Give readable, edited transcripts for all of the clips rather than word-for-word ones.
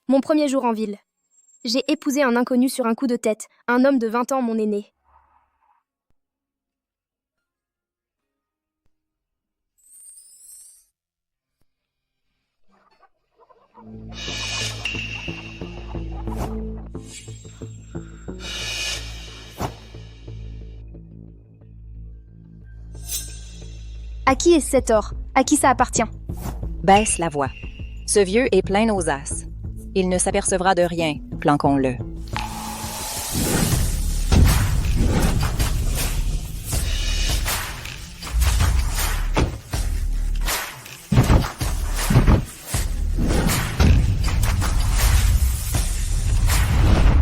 Mon premier jour en ville. J'ai épousé un inconnu sur un coup de tête, un homme de 20 ans, mon aîné. À qui est cet or? À qui ça appartient? Baisse la voix. Ce vieux est plein aux as. Il ne s'apercevra de rien, planquons-le.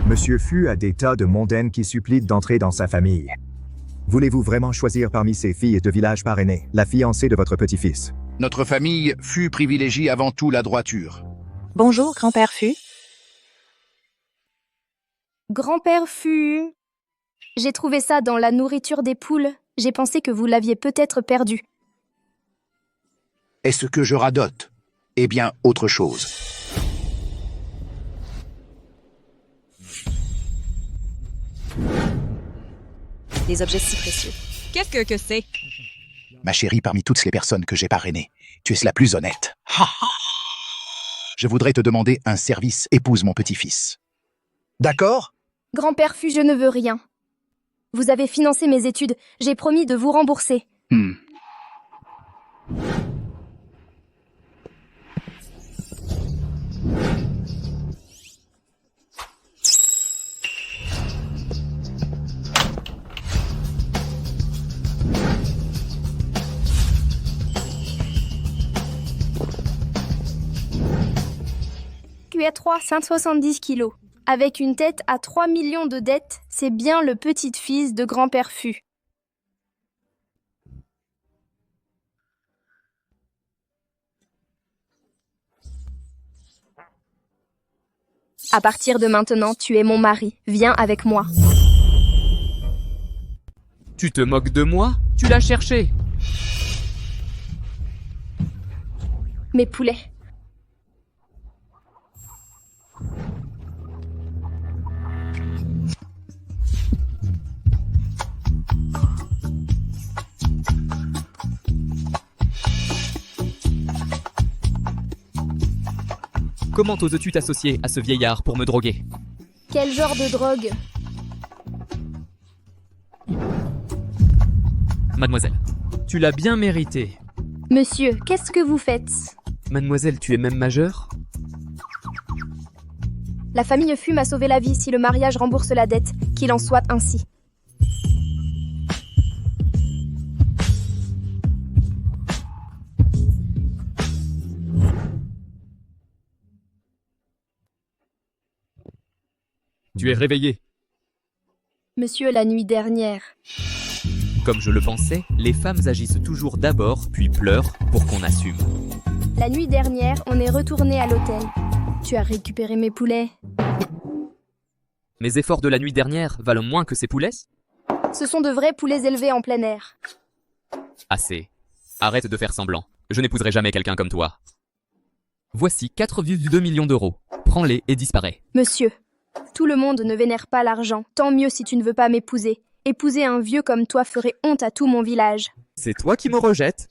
Monsieur Fu a des tas de mondaines qui supplient d'entrer dans sa famille. Voulez-vous vraiment choisir parmi ces filles de village parrainées, la fiancée de votre petit-fils? Notre famille Fu privilégie avant tout la droiture. Bonjour, grand-père Fu. Grand-père Fu. J'ai trouvé ça dans la nourriture des poules. J'ai pensé que vous l'aviez peut-être perdu. Est-ce que je radote? Eh bien, autre chose. Des objets si précieux. Qu'est-ce que c'est? Ma chérie, parmi toutes les personnes que j'ai parrainées, tu es la plus honnête. Je voudrais te demander un service, épouse mon petit-fils. D'accord? Grand-père Fu, je ne veux rien. Vous avez financé mes études. J'ai promis de vous rembourser. QA3, 170 kilos. Avec une tête à 3 millions de dettes, c'est bien le petit-fils de grand-père Fu. À partir de maintenant, tu es mon mari. Viens avec moi. Tu te moques de moi? Tu l'as cherché. Mes poulets. Comment oses-tu t'associer à ce vieillard pour me droguer? Quel genre de drogue? Mademoiselle, tu l'as bien mérité. Monsieur, qu'est-ce que vous faites? Mademoiselle, tu es même majeure? La famille Fu m'a sauvé la vie. Si le mariage rembourse la dette, qu'il en soit ainsi. Tu es réveillé. Monsieur, la nuit dernière. Comme je le pensais, les femmes agissent toujours d'abord, puis pleurent pour qu'on assume. La nuit dernière, on est retourné à l'hôtel. Tu as récupéré mes poulets? Mes efforts de la nuit dernière valent moins que ces poulets? Ce sont de vrais poulets élevés en plein air. Assez. Arrête de faire semblant. Je n'épouserai jamais quelqu'un comme toi. Voici 4,2 millions d'euros. Prends-les et disparais. Monsieur, tout le monde ne vénère pas l'argent. Tant mieux si tu ne veux pas m'épouser. Épouser un vieux comme toi ferait honte à tout mon village. C'est toi qui me rejettes?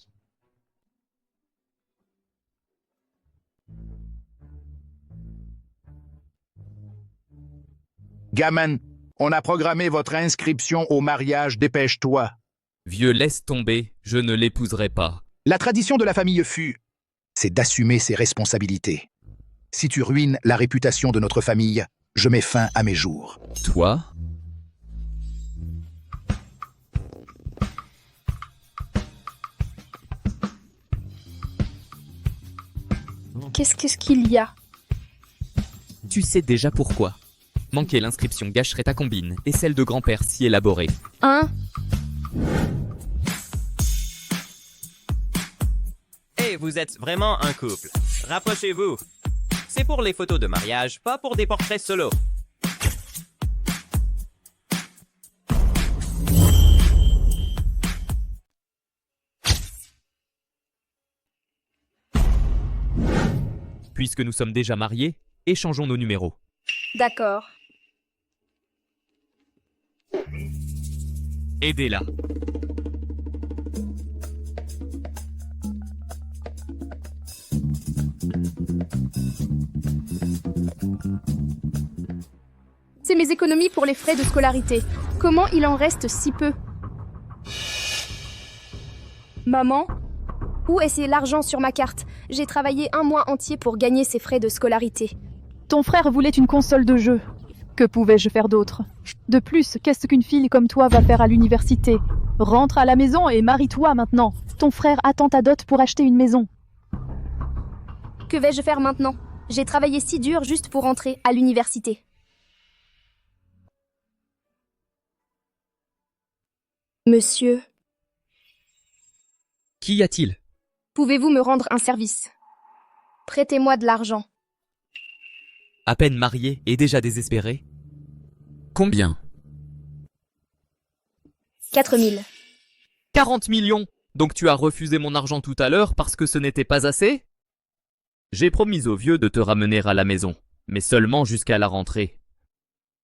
Gamin, on a programmé votre inscription au mariage, dépêche-toi. Vieux, laisse tomber, je ne l'épouserai pas. La tradition de la famille Fu, c'est d'assumer ses responsabilités. Si tu ruines la réputation de notre famille, je mets fin à mes jours. Toi? Qu'est-ce qu'il y a? Tu sais déjà pourquoi. Manquer l'inscription gâcherait ta combine et celle de grand-père si élaborée. Hein? Hey, vous êtes vraiment un couple. Rapprochez-vous. C'est pour les photos de mariage, pas pour des portraits solo. Puisque nous sommes déjà mariés, Échangeons nos numéros. D'accord. Aidez-la. C'est mes économies pour les frais de scolarité. Comment il en reste si peu? Maman? Où est l'argent sur ma carte? J'ai travaillé un mois entier pour gagner ces frais de scolarité. Ton frère voulait une console de jeu. Que pouvais-je faire d'autre? De plus, qu'est-ce qu'une fille comme toi va faire à l'université? Rentre à la maison et marie-toi maintenant. Ton frère attend ta dot pour acheter une maison. Que vais-je faire maintenant? J'ai travaillé si dur juste pour entrer à l'université. Monsieur, Qu'y a-t-il? pouvez-vous me rendre un service? Prêtez-moi de l'argent. À peine marié et déjà désespéré? Combien? 4000. 40 millions! Donc tu as refusé mon argent tout à l'heure parce que ce n'était pas assez? J'ai promis au vieux de te ramener à la maison, mais seulement jusqu'à la rentrée.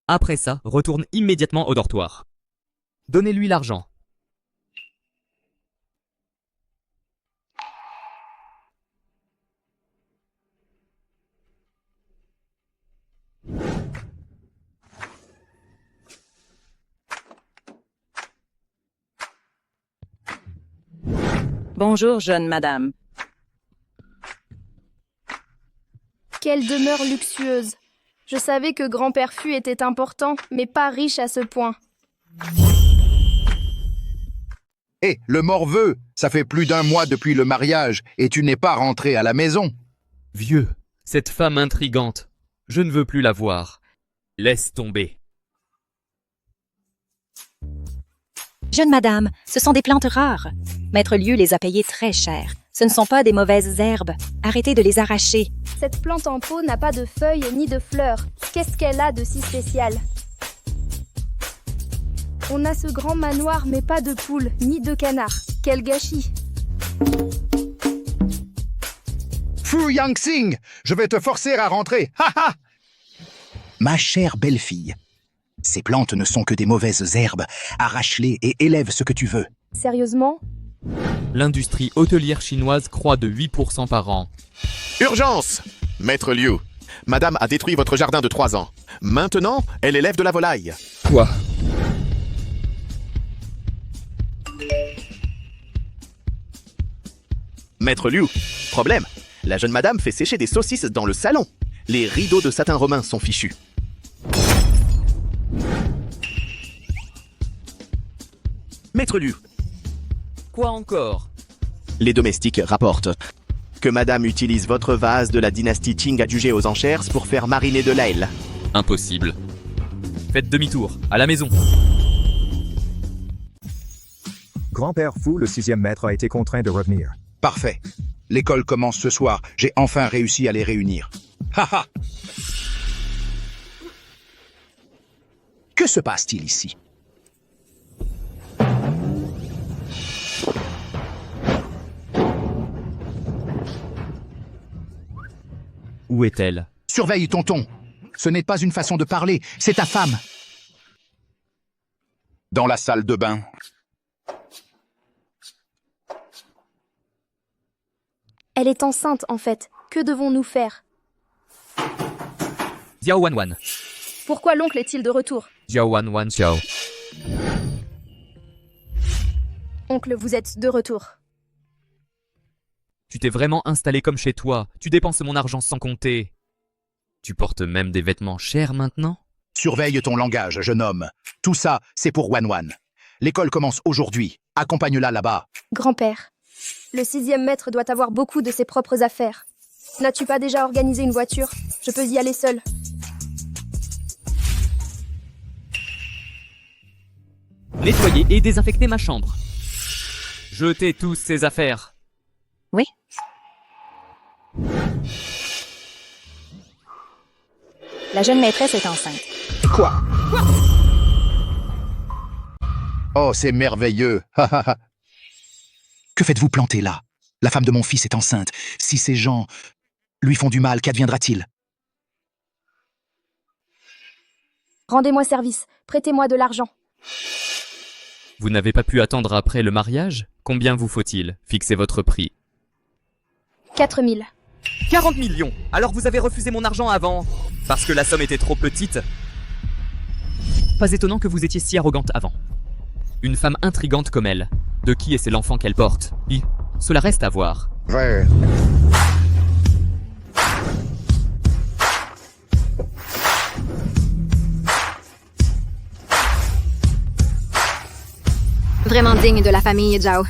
Après ça, retourne immédiatement au dortoir. Donnez-lui l'argent. Bonjour, jeune madame. Quelle demeure luxueuse. Je savais que grand-père Fu était important, mais pas riche à ce point. Hé, le morveux, ça fait plus d'un mois depuis le mariage et tu n'es pas rentré à la maison. Vieux, cette femme intrigante. Je ne veux plus la voir. Laisse tomber. Jeune madame, ce sont des plantes rares. Maître Liu les a payées très cher. Ce ne sont pas des mauvaises herbes. Arrêtez de les arracher. Cette plante en pot n'a pas de feuilles ni de fleurs. Qu'est-ce qu'elle a de si spécial? On a ce grand manoir, mais pas de poules, ni de canards. Quel gâchis! Fu Yangxing, je vais te forcer à rentrer. Ha ha! Ma chère belle-fille, ces plantes ne sont que des mauvaises herbes. Arrache-les et élève ce que tu veux. Sérieusement? L'industrie hôtelière chinoise croît de 8% par an. Urgence! Maître Liu, madame a détruit votre jardin de 3 ans. Maintenant, elle élève de la volaille. Quoi? Maître Liu, problème. La jeune madame fait sécher des saucisses dans le salon. Les rideaux de satin romain sont fichus. Maître Liu, Quoi encore? les domestiques rapportent que madame utilise votre vase de la dynastie Qing adjugé aux enchères pour faire mariner de l'ail. Impossible. Faites demi-tour, à la maison. Grand-père Fu, le 6e maître, a été contraint de revenir. Parfait. L'école commence ce soir. J'ai enfin réussi à les réunir. Ha ha! Que se passe-t-il ici? Où est-elle? Surveille ton ton. Ce n'est pas une façon de parler, c'est ta femme. Dans la salle de bain. Elle est enceinte, en fait. Que devons-nous faire? Xiao Wan Wan. Pourquoi l'oncle est-il de retour? Xiao Wan Wan Xiao. Oncle, vous êtes de retour. Tu t'es vraiment installé comme chez toi. Tu dépenses mon argent sans compter. Tu portes même des vêtements chers maintenant? Surveille ton langage, jeune homme. Tout ça, c'est pour Wan Wan. L'école commence aujourd'hui. Accompagne-la là-bas. Grand-père, le 6e maître doit avoir beaucoup de ses propres affaires. N'as-tu pas déjà organisé une voiture? Je peux y aller seule. Nettoyer et désinfecter ma chambre. Jetez tous ces affaires. Oui? La jeune maîtresse est enceinte. Quoi? Oh, c'est merveilleux. Que faites-vous planter là? La femme de mon fils est enceinte. Si ces gens lui font du mal, qu'adviendra-t-il? Rendez-moi service, prêtez-moi de l'argent. Vous n'avez pas pu attendre après le mariage? Combien vous faut-il? Fixez votre prix. 4000. 40 millions! Alors vous avez refusé mon argent avant? Parce que la somme était trop petite? Pas étonnant que vous étiez si arrogante avant. Une femme intrigante comme elle. De qui est-ce l'enfant qu'elle porte? Cela reste à voir. Ouais. Vraiment digne de la famille Zhao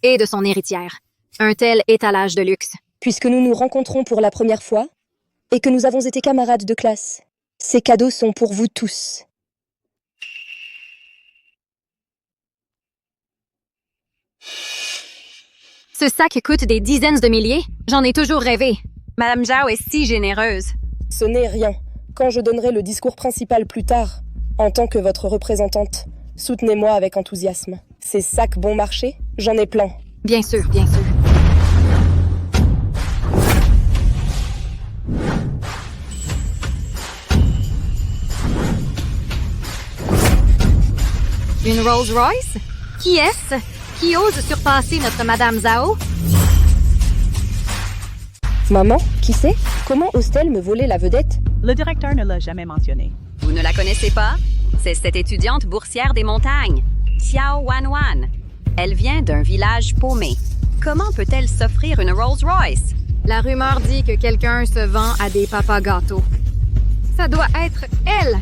et de son héritière. Un tel étalage de luxe. Puisque nous nous rencontrons pour la première fois et que nous avons été camarades de classe, ces cadeaux sont pour vous tous. Ce sac coûte des dizaines de milliers. J'en ai toujours rêvé. Madame Zhao est si généreuse. Ce n'est rien. Quand je donnerai le discours principal plus tard, en tant que votre représentante, soutenez-moi avec enthousiasme. Ces sacs bon marché, j'en ai plein. Bien sûr, bien sûr. Une Rolls Royce? Qui est-ce? Qui ose surpasser notre Madame Zhao? Maman, qui c'est? Comment ose-t-elle me voler la vedette? Le directeur ne l'a jamais mentionné. Vous ne la connaissez pas? C'est cette étudiante boursière des montagnes, Xiao Wanwan. Elle vient d'un village paumé. Comment peut-elle s'offrir une Rolls Royce? La rumeur dit que quelqu'un se vend à des papas gâteaux. Ça doit être elle!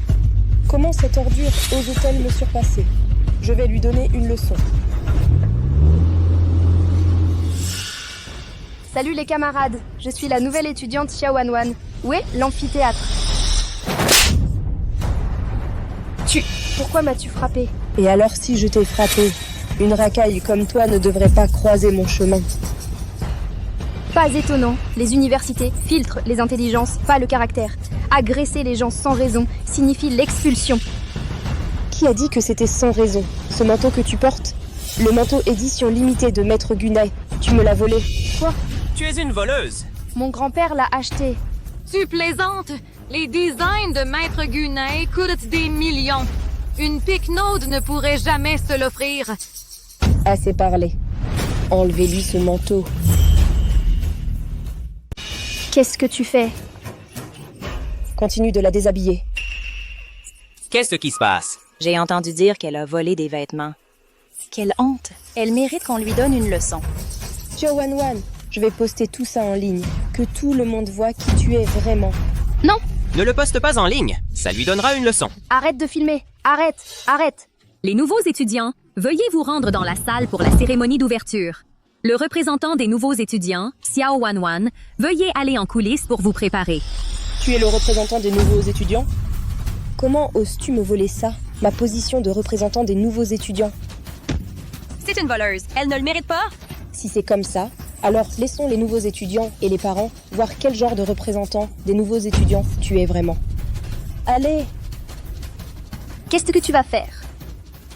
Comment cette ordure ose-t-elle me surpasser? Je vais lui donner une leçon. Salut les camarades, je suis la nouvelle étudiante Xiao Wanwan. Où est l'amphithéâtre? Pourquoi m'as-tu frappé? Et alors si je t'ai frappé? Une racaille comme toi ne devrait pas croiser mon chemin. Pas étonnant, les universités filtrent les intelligences, pas le caractère. Agresser les gens sans raison signifie l'expulsion. Qui a dit que c'était sans raison? Ce manteau que tu portes? Le manteau édition limitée de Maître Gunai. Tu me l'as volé. Quoi? Tu es une voleuse. Mon grand-père l'a acheté. Tu plaisantes? Les designs de Maître Gunai coûtent des millions. Une Picnode ne pourrait jamais se l'offrir. Assez parlé. Enlevez-lui ce manteau. Qu'est-ce que tu fais? Continue de la déshabiller. Qu'est-ce qui se passe? J'ai entendu dire qu'elle a volé des vêtements. Quelle honte! Elle mérite qu'on lui donne une leçon. Xiao Wanwan, je vais poster tout ça en ligne. Que tout le monde voit qui tu es vraiment. Non! Ne le poste pas en ligne. Ça lui donnera une leçon. Arrête de filmer! Arrête! Les nouveaux étudiants, veuillez vous rendre dans la salle pour la cérémonie d'ouverture. Le représentant des nouveaux étudiants, Xiao Wanwan, veuillez aller en coulisses pour vous préparer. Tu es le représentant des nouveaux étudiants? Comment oses-tu me voler ça, ma position de représentant des nouveaux étudiants? C'est une voleuse, elle ne le mérite pas? Si c'est comme ça, alors laissons les nouveaux étudiants et les parents voir quel genre de représentant des nouveaux étudiants tu es vraiment. Allez! Qu'est-ce que tu vas faire?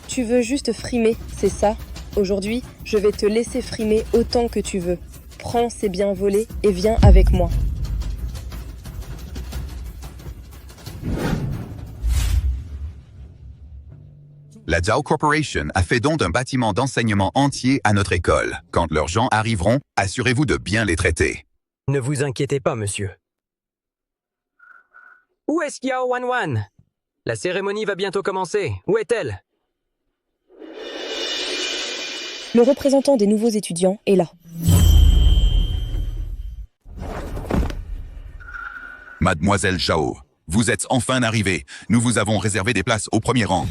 Tu veux juste frimer, c'est ça? Aujourd'hui, je vais te laisser frimer autant que tu veux. Prends ces biens volés et viens avec moi. La Zhao Corporation a fait don d'un bâtiment d'enseignement entier à notre école. Quand leurs gens arriveront, assurez-vous de bien les traiter. Ne vous inquiétez pas, monsieur. Où est Xiao Wanwan? La cérémonie va bientôt commencer. Où est-elle? Le représentant des nouveaux étudiants est là. Mademoiselle Zhao, vous êtes enfin arrivée. Nous vous avons réservé des places au premier rang.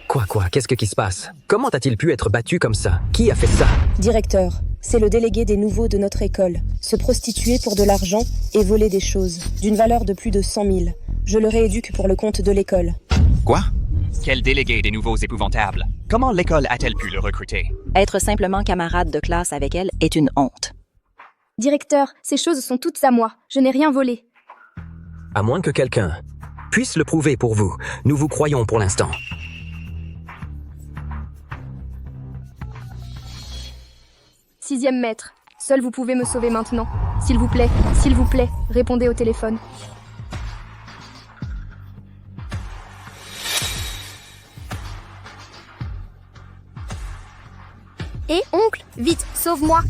Quoi? Qu'est-ce qui se passe? Comment a-t-il pu être battu comme ça? Qui a fait ça? Directeur, c'est le délégué des nouveaux de notre école. Se prostituer pour de l'argent et voler des choses, d'une valeur de plus de 100 000. Je le rééduque pour le compte de l'école. Quoi? Quel délégué des nouveaux épouvantables? Comment l'école a-t-elle pu le recruter? Être simplement camarade de classe avec elle est une honte. Directeur, ces choses sont toutes à moi. Je n'ai rien volé. À moins que quelqu'un puisse le prouver pour vous. Nous vous croyons pour l'instant. Sixième maître. Seul vous pouvez me sauver maintenant. S'il vous plaît, répondez au téléphone. sauve-moi.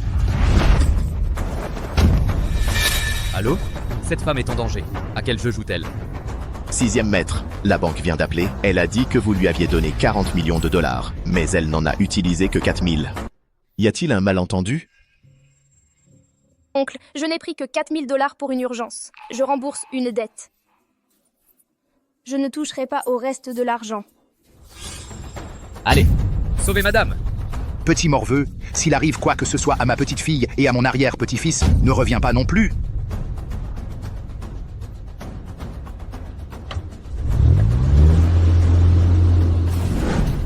Allô? Cette femme est en danger. À quel jeu joue-t-elle? 6e maître, la banque vient d'appeler. Elle a dit que vous lui aviez donné 40 millions de dollars, mais elle n'en a utilisé que 4000. Y a-t-il un malentendu? Oncle, je n'ai pris que 4000 $ pour une urgence. Je rembourse une dette. Je ne toucherai pas au reste de l'argent. Allez, sauvez madame! Petit morveux, s'il arrive quoi que ce soit à ma petite fille et à mon arrière-petit-fils, ne reviens pas non plus.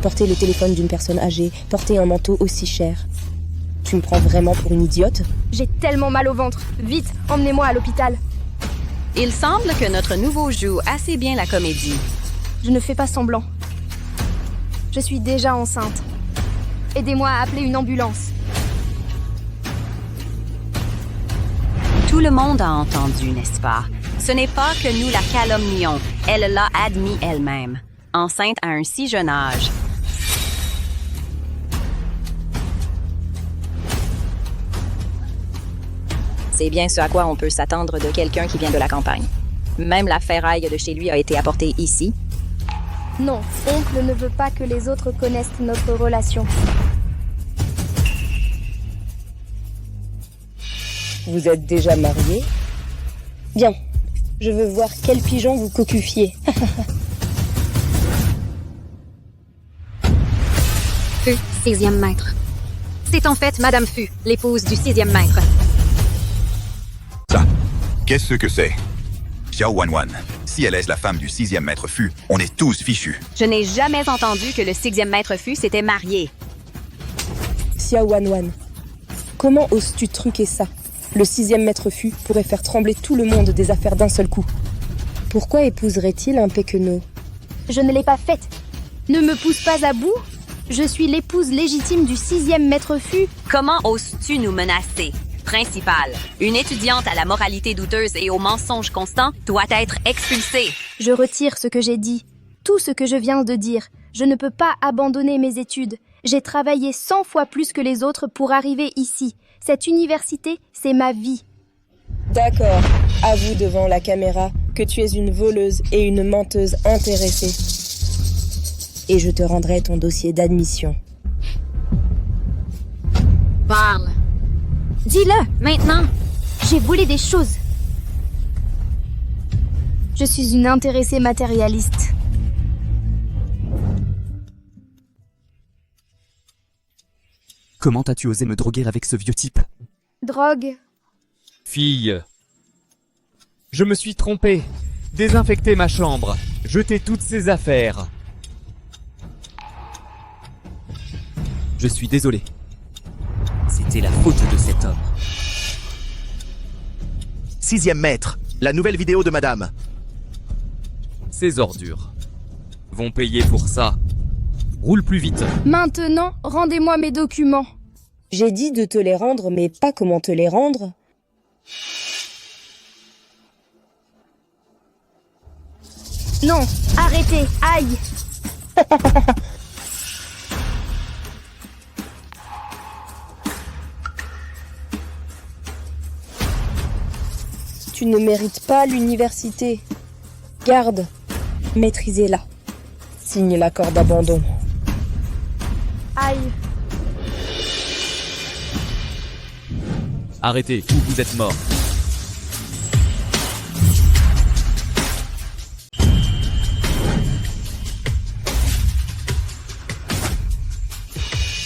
Porter le téléphone d'une personne âgée, porter un manteau aussi cher. Tu me prends vraiment pour une idiote? J'ai tellement mal au ventre. Vite, emmenez-moi à l'hôpital. Il semble que notre nouveau joue assez bien la comédie. Je ne fais pas semblant. Je suis déjà enceinte. Aidez-moi à appeler une ambulance. Tout le monde a entendu, n'est-ce pas? Ce n'est pas que nous la calomnions. Elle l'a admis elle-même. Enceinte à un si jeune âge. C'est bien ce à quoi on peut s'attendre de quelqu'un qui vient de la campagne. Même la ferraille de chez lui a été apportée ici. Non, oncle ne veut pas que les autres connaissent notre relation. Vous êtes déjà mariés? Bien, je veux voir quel pigeon vous cocufiez. Fu, 6e maître. C'est en fait Madame Fu, l'épouse du 6e maître. Ça, qu'est-ce que c'est? Xiao Wanwan, si elle est la femme du 6e maître Fu, on est tous fichus. Je n'ai jamais entendu que le 6e maître Fu s'était marié. Xiao Wanwan, comment oses-tu truquer ça? Le 6e maître Fu pourrait faire trembler tout le monde des affaires d'un seul coup. Pourquoi épouserait-il un péquenot? Je ne l'ai pas faite. Ne me pousse pas à bout. Je suis l'épouse légitime du 6e maître Fu. Comment oses-tu nous menacer? Principal, une étudiante à la moralité douteuse et aux mensonges constants doit être expulsée. Je retire ce que j'ai dit. Tout ce que je viens de dire. Je ne peux pas abandonner mes études. J'ai travaillé 100 fois plus que les autres pour arriver ici. Cette université, c'est ma vie. D'accord, avoue devant la caméra que tu es une voleuse et une menteuse intéressée. Et je te rendrai ton dossier d'admission. Parle. Dis-le, maintenant. J'ai volé des choses. Je suis une intéressée matérialiste. Comment as-tu osé me droguer avec ce vieux type? Drogue. Fille. Je me suis trompé. Désinfecté ma chambre. Jeté toutes ses affaires. Je suis désolé. C'était la faute de cet homme. 6e maître, la nouvelle vidéo de madame. Ces ordures vont payer pour ça. Roule plus vite. Maintenant, rendez-moi mes documents. J'ai dit de te les rendre, mais pas comment te les rendre. Non, arrêtez, aïe. Tu ne mérites pas l'université. Garde, maîtrisez-la. Signe l'accord d'abandon. Aïe. Arrêtez, ou vous êtes mort.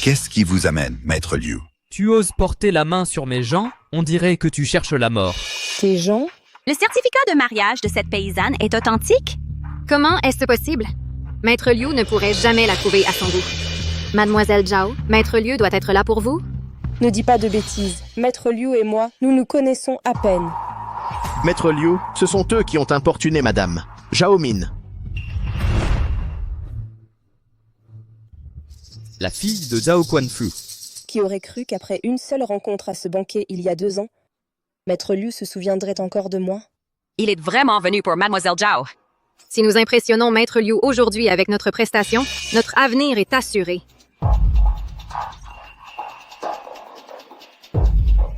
Qu'est-ce qui vous amène, maître Liu? Tu oses porter la main sur mes gens? On dirait que tu cherches la mort. Tes gens? Le certificat de mariage de cette paysanne est authentique? Comment est-ce possible? Maître Liu ne pourrait jamais la trouver à son goût. Mademoiselle Zhao, Maître Liu doit être là pour vous? Ne dis pas de bêtises. Maître Liu et moi, nous nous connaissons à peine. Maître Liu, ce sont eux qui ont importuné madame. Zhao Min. La fille de Zhao Quanfu. Qui aurait cru qu'après une seule rencontre à ce banquet il y a 2 ans, Maître Liu se souviendrait encore de moi? Il est vraiment venu pour Mademoiselle Zhao. Si nous impressionnons Maître Liu aujourd'hui avec notre prestation, notre avenir est assuré.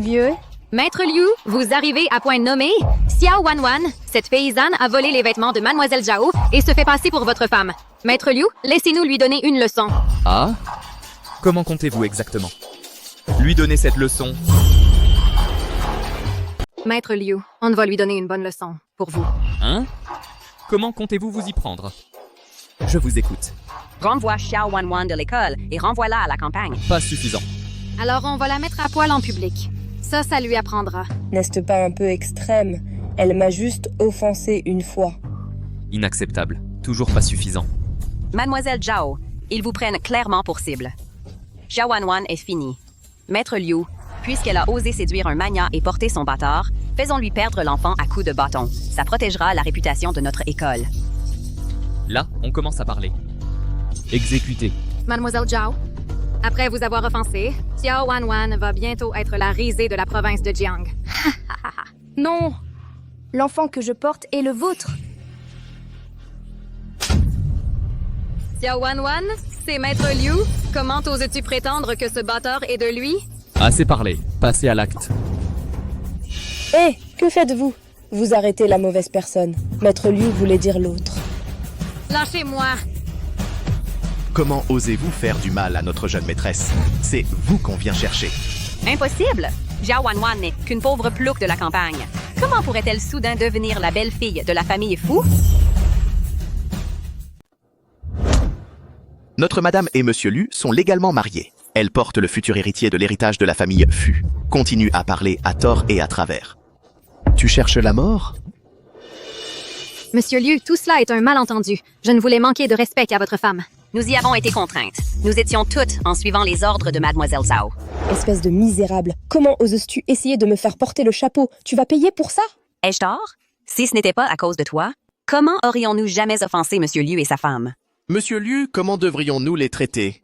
Vieux, Maître Liu, vous arrivez à point nommé. Xiao Wanwan, cette paysanne a volé les vêtements de Mademoiselle Zhao et se fait passer pour votre femme. Maître Liu, laissez-nous lui donner une leçon. Ah? Comment comptez-vous exactement? Lui donner cette leçon? Maître Liu, on va lui donner une bonne leçon, pour vous. Hein? Comment comptez-vous vous y prendre? Je vous écoute. Renvoie Xiao Wanwan de l'école et renvoie-la à la campagne. Pas suffisant. Alors on va la mettre à poil en public. Ça lui apprendra. N'est-ce pas un peu extrême? Elle m'a juste offensé une fois. Inacceptable. Toujours pas suffisant. Mademoiselle Zhao, ils vous prennent clairement pour cible. Xiao Wanwan est fini. Maître Liu, puisqu'elle a osé séduire un magnat et porter son bâtard, faisons-lui perdre l'enfant à coups de bâton. Ça protégera la réputation de notre école. Là, on commence à parler. Exécuté. Mademoiselle Zhao, après vous avoir offensé, Xiao Wanwan va bientôt être la risée de la province de Jiang. non. L'enfant que je porte est le vôtre. Xiao Wanwan, c'est Maître Liu. Comment oses-tu prétendre que ce bâtard est de lui? Assez parlé. Passez à l'acte. Hé, que faites-vous? Vous arrêtez la mauvaise personne. Maître Liu voulait dire l'autre. Lâchez-moi! Comment osez-vous faire du mal à notre jeune maîtresse? C'est vous qu'on vient chercher. Impossible! Xiao Wanwan n'est qu'une pauvre plouc de la campagne. Comment pourrait-elle soudain devenir la belle-fille de la famille Fu? Notre madame et monsieur Liu sont légalement mariés. Elle porte le futur héritier de l'héritage de la famille Fu. Continue à parler à tort et à travers. Tu cherches la mort? Monsieur Liu, tout cela est un malentendu. Je ne voulais manquer de respect qu'à votre femme. Nous y avons été contraintes. Nous étions toutes en suivant les ordres de Mademoiselle Zhao. Espèce de misérable. Comment oses-tu essayer de me faire porter le chapeau? Tu vas payer pour ça? Ai-je tort? Si ce n'était pas à cause de toi, comment aurions-nous jamais offensé Monsieur Liu et sa femme? Monsieur Liu, comment devrions-nous les traiter?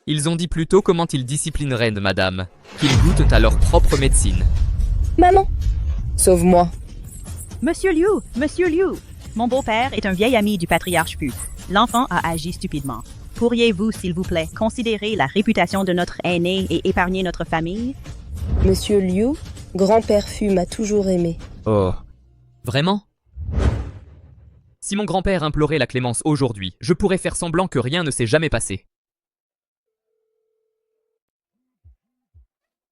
Ils ont dit plutôt comment ils disciplineraient madame. Qu'ils goûtent à leur propre médecine. Maman! Sauve-moi. Monsieur Liu, mon beau-père est un vieil ami du patriarche Fu. L'enfant a agi stupidement. Pourriez-vous, s'il vous plaît, considérer la réputation de notre aîné et épargner notre famille? Monsieur Liu, grand-père Fu m'a toujours aimé. Oh. Vraiment? Si mon grand-père implorait la clémence aujourd'hui, je pourrais faire semblant que rien ne s'est jamais passé.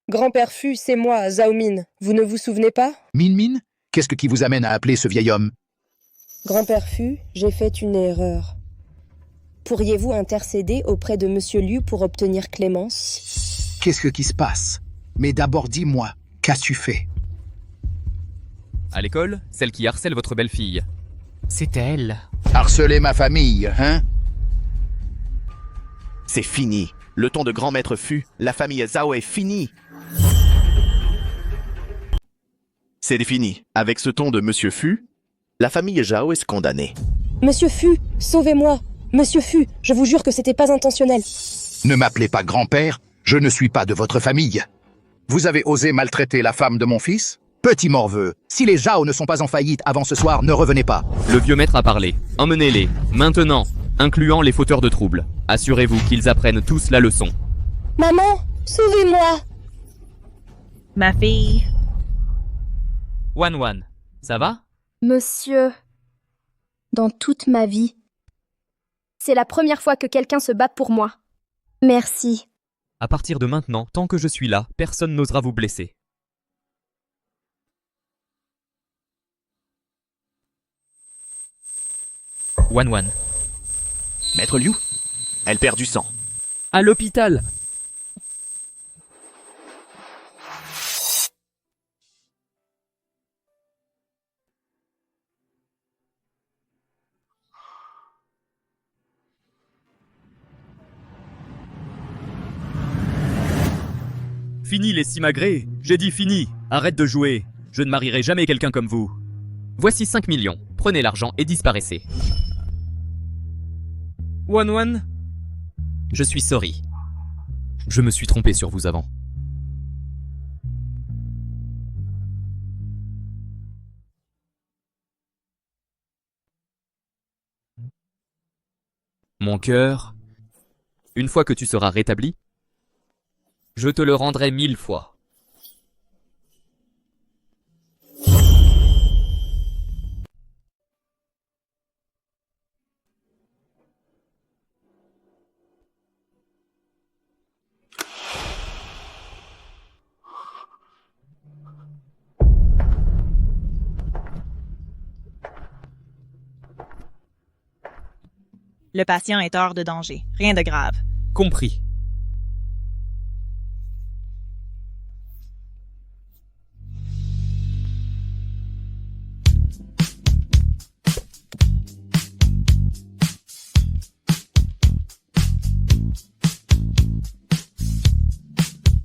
Grand-père Fu, c'est moi, Zhao Min. Vous ne vous souvenez pas? Min, qu'est-ce qui vous amène à appeler ce vieil homme? Grand-père Fu, j'ai fait une erreur. Pourriez-vous intercéder auprès de Monsieur Liu pour obtenir clémence? Qu'est-ce qui se passe? Mais d'abord dis-moi, qu'as-tu fait? À l'école, celle qui harcèle votre belle-fille. C'est elle. Harceler ma famille, hein? C'est fini. Le ton de grand maître Fu, la famille Zhao est finie. C'est fini. Avec ce ton de Monsieur Fu, la famille Zhao est condamnée. Monsieur Fu, sauvez-moi! Monsieur Fu, je vous jure que c'était pas intentionnel. Ne m'appelez pas grand-père, je ne suis pas de votre famille. Vous avez osé maltraiter la femme de mon fils? Petit morveux, si les Zhao ne sont pas en faillite avant ce soir, ne revenez pas. Le vieux maître a parlé. Emmenez-les, maintenant, incluant les fauteurs de troubles. Assurez-vous qu'ils apprennent tous la leçon. Maman, sauvez-moi! Ma fille. Wanwan, ça va? Monsieur, dans toute ma vie, c'est la première fois que quelqu'un se bat pour moi. Merci. À partir de maintenant, tant que je suis là, personne n'osera vous blesser. Wanwan. Maître Liu, elle perd du sang. À l'hôpital. Fini les simagrées. J'ai dit fini. Arrête de jouer. Je ne marierai jamais quelqu'un comme vous. Voici 5 millions. Prenez l'argent et disparaissez. Wanwan. Je suis sorry. Je me suis trompé sur vous avant. Mon cœur, une fois que tu seras rétabli, je te le rendrai 1000 fois. Le patient est hors de danger. Rien de grave. Compris.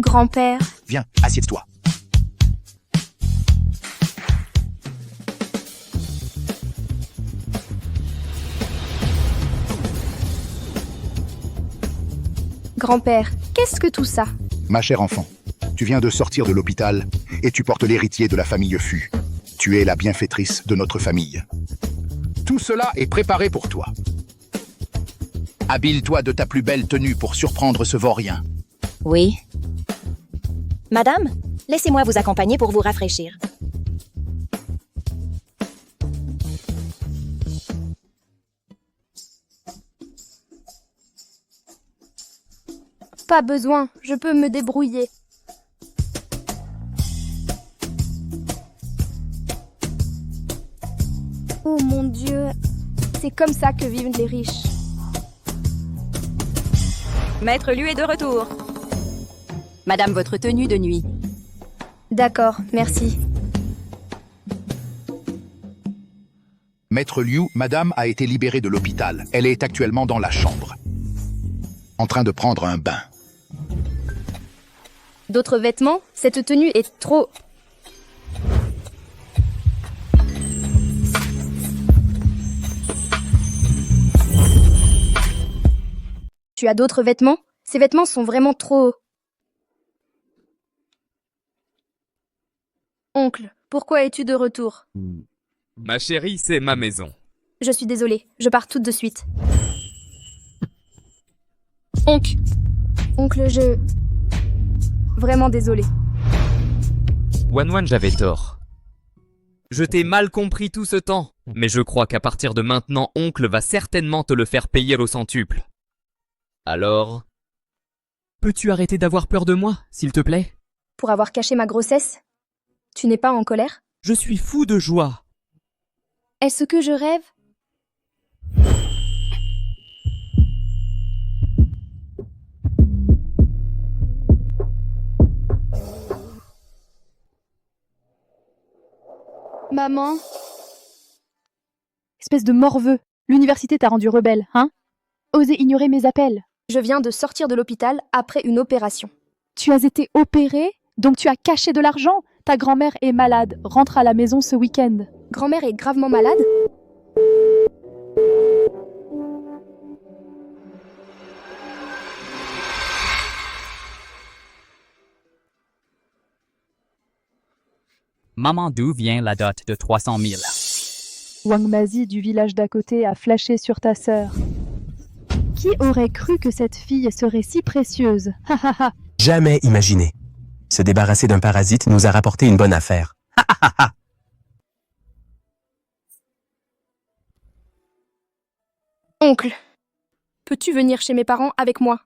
Grand-père, Viens, assieds-toi. grand-père, qu'est-ce que tout ça? Ma chère enfant, tu viens de sortir de l'hôpital et tu portes l'héritier de la famille Fu. Tu es la bienfaitrice de notre famille. Tout cela est préparé pour toi. Habille-toi de ta plus belle tenue pour surprendre ce vaurien. Oui. Madame, laissez-moi vous accompagner pour vous rafraîchir. Pas besoin, je peux me débrouiller. Oh mon Dieu, c'est comme ça que vivent les riches. Maître Liu est de retour. Madame, votre tenue de nuit. D'accord, merci. Maître Liu, madame a été libérée de l'hôpital. Elle est actuellement dans la chambre, en train de prendre un bain. D'autres vêtements? Cette tenue est trop... Tu as d'autres vêtements? Ces vêtements sont vraiment trop... Oncle, pourquoi es-tu de retour? Ma chérie, c'est ma maison. Je suis désolée, je pars tout de suite. Oncle, je... Vraiment désolée. Wan, j'avais tort. Je t'ai mal compris tout ce temps, mais je crois qu'à partir de maintenant, oncle va certainement te le faire payer au centuple. Alors... Peux-tu arrêter d'avoir peur de moi, s'il te plaît? Pour avoir caché ma grossesse? Tu n'es pas en colère? Je suis fou de joie. Est-ce que je rêve? Maman? Espèce de morveux. L'université t'a rendu rebelle, hein? Osez ignorer mes appels. Je viens de sortir de l'hôpital après une opération. Tu as été opérée? Donc tu as caché de l'argent? Ta grand-mère est malade. Rentre à la maison ce week-end. Grand-mère est gravement malade? Maman, d'où vient la dot de 300 000? Wang Mazi du village d'à côté a flashé sur ta sœur. Qui aurait cru que cette fille serait si précieuse? Jamais imaginé. Se débarrasser d'un parasite nous a rapporté une bonne affaire. Oncle, peux-tu venir chez mes parents avec moi?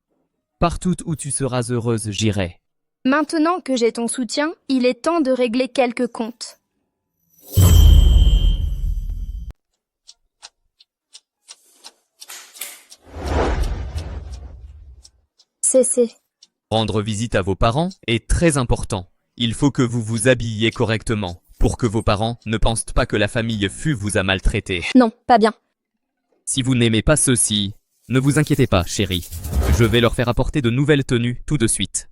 Partout où tu seras heureuse, j'irai. Maintenant que j'ai ton soutien, il est temps de régler quelques comptes. Cessez. Rendre visite à vos parents est très important. Il faut que vous vous habilliez correctement, pour que vos parents ne pensent pas que la famille Fu vous a maltraité. Non, pas bien. Si vous n'aimez pas ceci, ne vous inquiétez pas, chérie. Je vais leur faire apporter de nouvelles tenues tout de suite.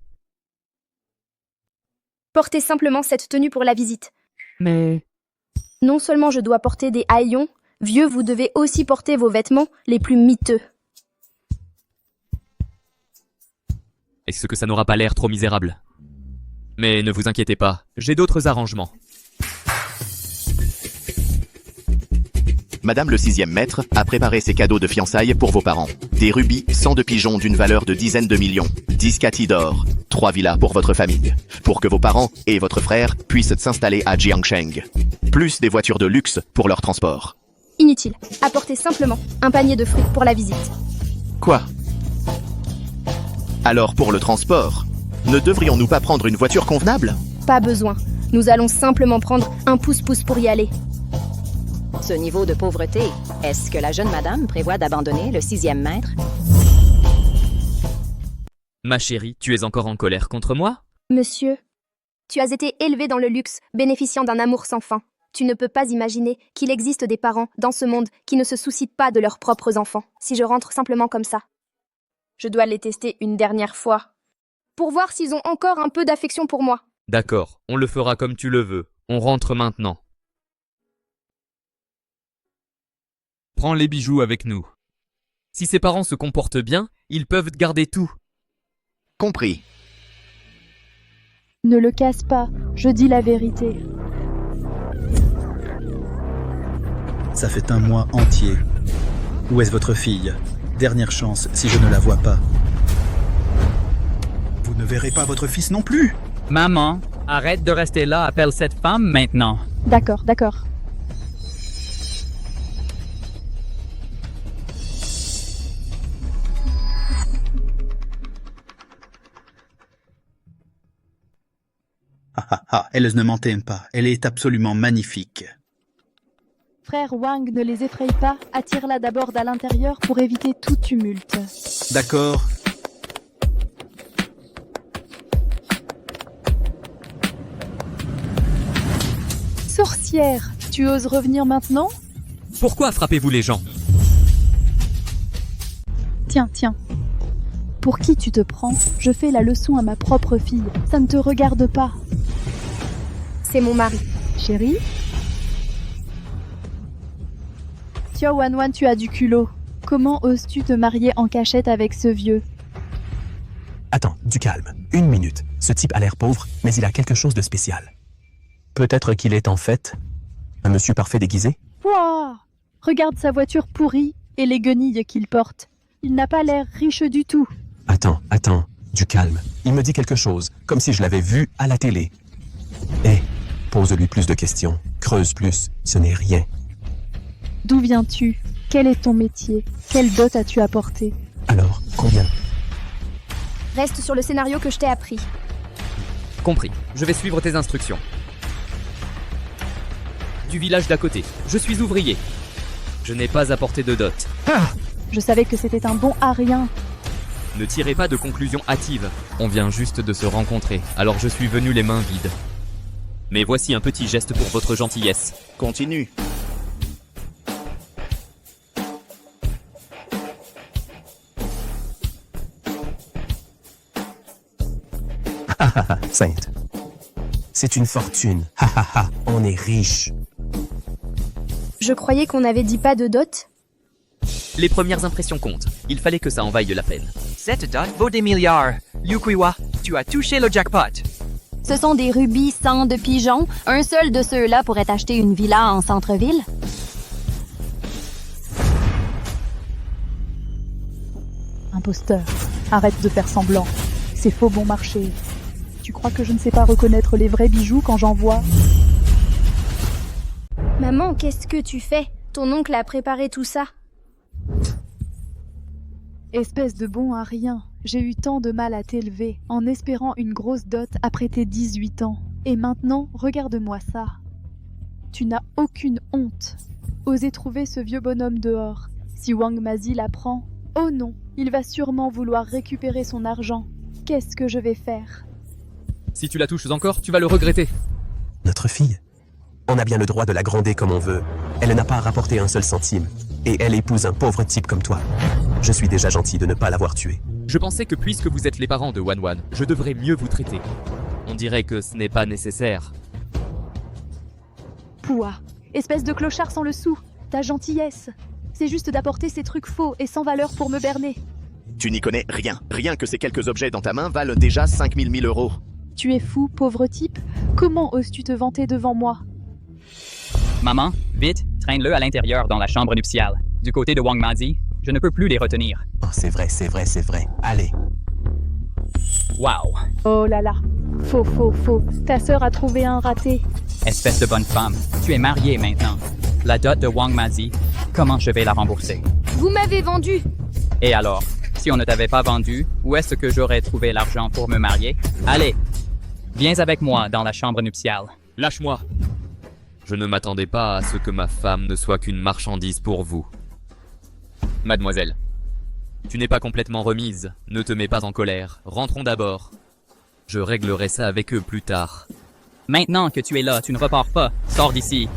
Portez simplement cette tenue pour la visite. Mais... Non seulement je dois porter des haillons, vieux, vous devez aussi porter vos vêtements les plus miteux. Est-ce que ça n'aura pas l'air trop misérable? Mais ne vous inquiétez pas, j'ai d'autres arrangements. Madame le 6e maître a préparé ses cadeaux de fiançailles pour vos parents. Des rubis, 100 de pigeons d'une valeur de dizaines de millions, 10 catis d'or, 3 villas pour votre famille, pour que vos parents et votre frère puissent s'installer à Jiangsheng. Plus des voitures de luxe pour leur transport. Inutile. Apportez simplement un panier de fruits pour la visite. Quoi? Alors pour le transport, ne devrions-nous pas prendre une voiture convenable? Pas besoin. Nous allons simplement prendre un pouce-pouce pour y aller. Ce niveau de pauvreté, est-ce que la jeune madame prévoit d'abandonner le 6e maître? Ma chérie, tu es encore en colère contre moi? Monsieur, tu as été élevé dans le luxe, bénéficiant d'un amour sans fin. Tu ne peux pas imaginer qu'il existe des parents dans ce monde qui ne se soucient pas de leurs propres enfants. Si je rentre simplement comme ça, je dois les tester une dernière fois, pour voir s'ils ont encore un peu d'affection pour moi. D'accord, on le fera comme tu le veux. On rentre maintenant. Prends les bijoux avec nous. Si ses parents se comportent bien, ils peuvent garder tout. Compris. Ne le casse pas, je dis la vérité. Ça fait un mois entier. Où est votre fille? Dernière chance, si je ne la vois pas. Vous ne verrez pas votre fils non plus. Maman, arrête de rester là, appelle cette femme maintenant. D'accord, d'accord. Elle ne m'en t'aime pas. Elle est absolument magnifique. Frère Wang, ne les effraie pas, attire-la d'abord à l'intérieur pour éviter tout tumulte. D'accord. Sorcière, tu oses revenir maintenant? Pourquoi frappez-vous les gens? Tiens, tiens. Pour qui tu te prends? Je fais la leçon à ma propre fille. Ça ne te regarde pas. C'est mon mari. Chérie? Xiao Wanwan, tu as du culot. Comment oses-tu te marier en cachette avec ce vieux? Attends, du calme. 1 minute. Ce type a l'air pauvre, mais il a quelque chose de spécial. Peut-être qu'il est en fait un monsieur parfait déguisé? Pouah! Regarde sa voiture pourrie et les guenilles qu'il porte. Il n'a pas l'air riche du tout. Attends, du calme. Il me dit quelque chose, comme si je l'avais vu à la télé. Pose-lui plus de questions, creuse plus, ce n'est rien. D'où viens-tu? Quel est ton métier? Quelle dot as-tu apporté? Alors, combien? Reste sur le scénario que je t'ai appris. Compris, je vais suivre tes instructions. Du village d'à côté, je suis ouvrier. Je n'ai pas apporté de dot. Je savais que c'était un bon à rien. Ne tirez pas de conclusions hâtives. On vient juste de se rencontrer, alors je suis venu les mains vides. Mais voici un petit geste pour votre gentillesse. Continue. Sainte. C'est une fortune. On est riche. Je croyais qu'on n'avait dit pas de dot. Les premières impressions comptent. Il fallait que ça en vaille la peine. Cette dot vaut des milliards. Liu Kuiwa, tu as touché le jackpot. Ce sont des rubis sang de pigeon. Un seul de ceux-là pourrait acheter une villa en centre-ville. Imposteur, arrête de faire semblant. C'est faux bon marché. Tu crois que je ne sais pas reconnaître les vrais bijoux quand j'en vois? Maman, qu'est-ce que tu fais? Ton oncle a préparé tout ça. Espèce de bon à rien. J'ai eu tant de mal à t'élever, en espérant une grosse dot après tes 18 ans. Et maintenant, regarde-moi ça. Tu n'as aucune honte. Osez trouver ce vieux bonhomme dehors. Si Wang Mazi l'apprend, oh non, il va sûrement vouloir récupérer son argent. Qu'est-ce que je vais faire? Si tu la touches encore, tu vas le regretter. Notre fille. On a bien le droit de la gronder comme on veut. Elle n'a pas rapporté un seul centime. Et elle épouse un pauvre type comme toi. Je suis déjà gentil de ne pas l'avoir tuée. Je pensais que puisque vous êtes les parents de Wanwan, je devrais mieux vous traiter. On dirait que ce n'est pas nécessaire. Pouah, espèce de clochard sans le sou. Ta gentillesse. C'est juste d'apporter ces trucs faux et sans valeur pour me berner. Tu n'y connais rien. Rien que ces quelques objets dans ta main valent déjà 5000 €. Tu es fou, pauvre type? Comment oses-tu te vanter devant moi? Maman, vite, traîne-le à l'intérieur dans la chambre nuptiale. Du côté de Wang Mazi, je ne peux plus les retenir. Oh, c'est vrai. Allez. Wow. Oh là là. Faux. Ta sœur a trouvé un raté. Espèce de bonne femme, tu es mariée maintenant. La dot de Wang Mazi, comment je vais la rembourser? Vous m'avez vendu. Et alors, si on ne t'avait pas vendu, où est-ce que j'aurais trouvé l'argent pour me marier? Allez, viens avec moi dans la chambre nuptiale. Lâche-moi. Je ne m'attendais pas à ce que ma femme ne soit qu'une marchandise pour vous. Mademoiselle, tu n'es pas complètement remise, ne te mets pas en colère, rentrons d'abord. Je réglerai ça avec eux plus tard. Maintenant que tu es là, tu ne repars pas. Sors d'ici.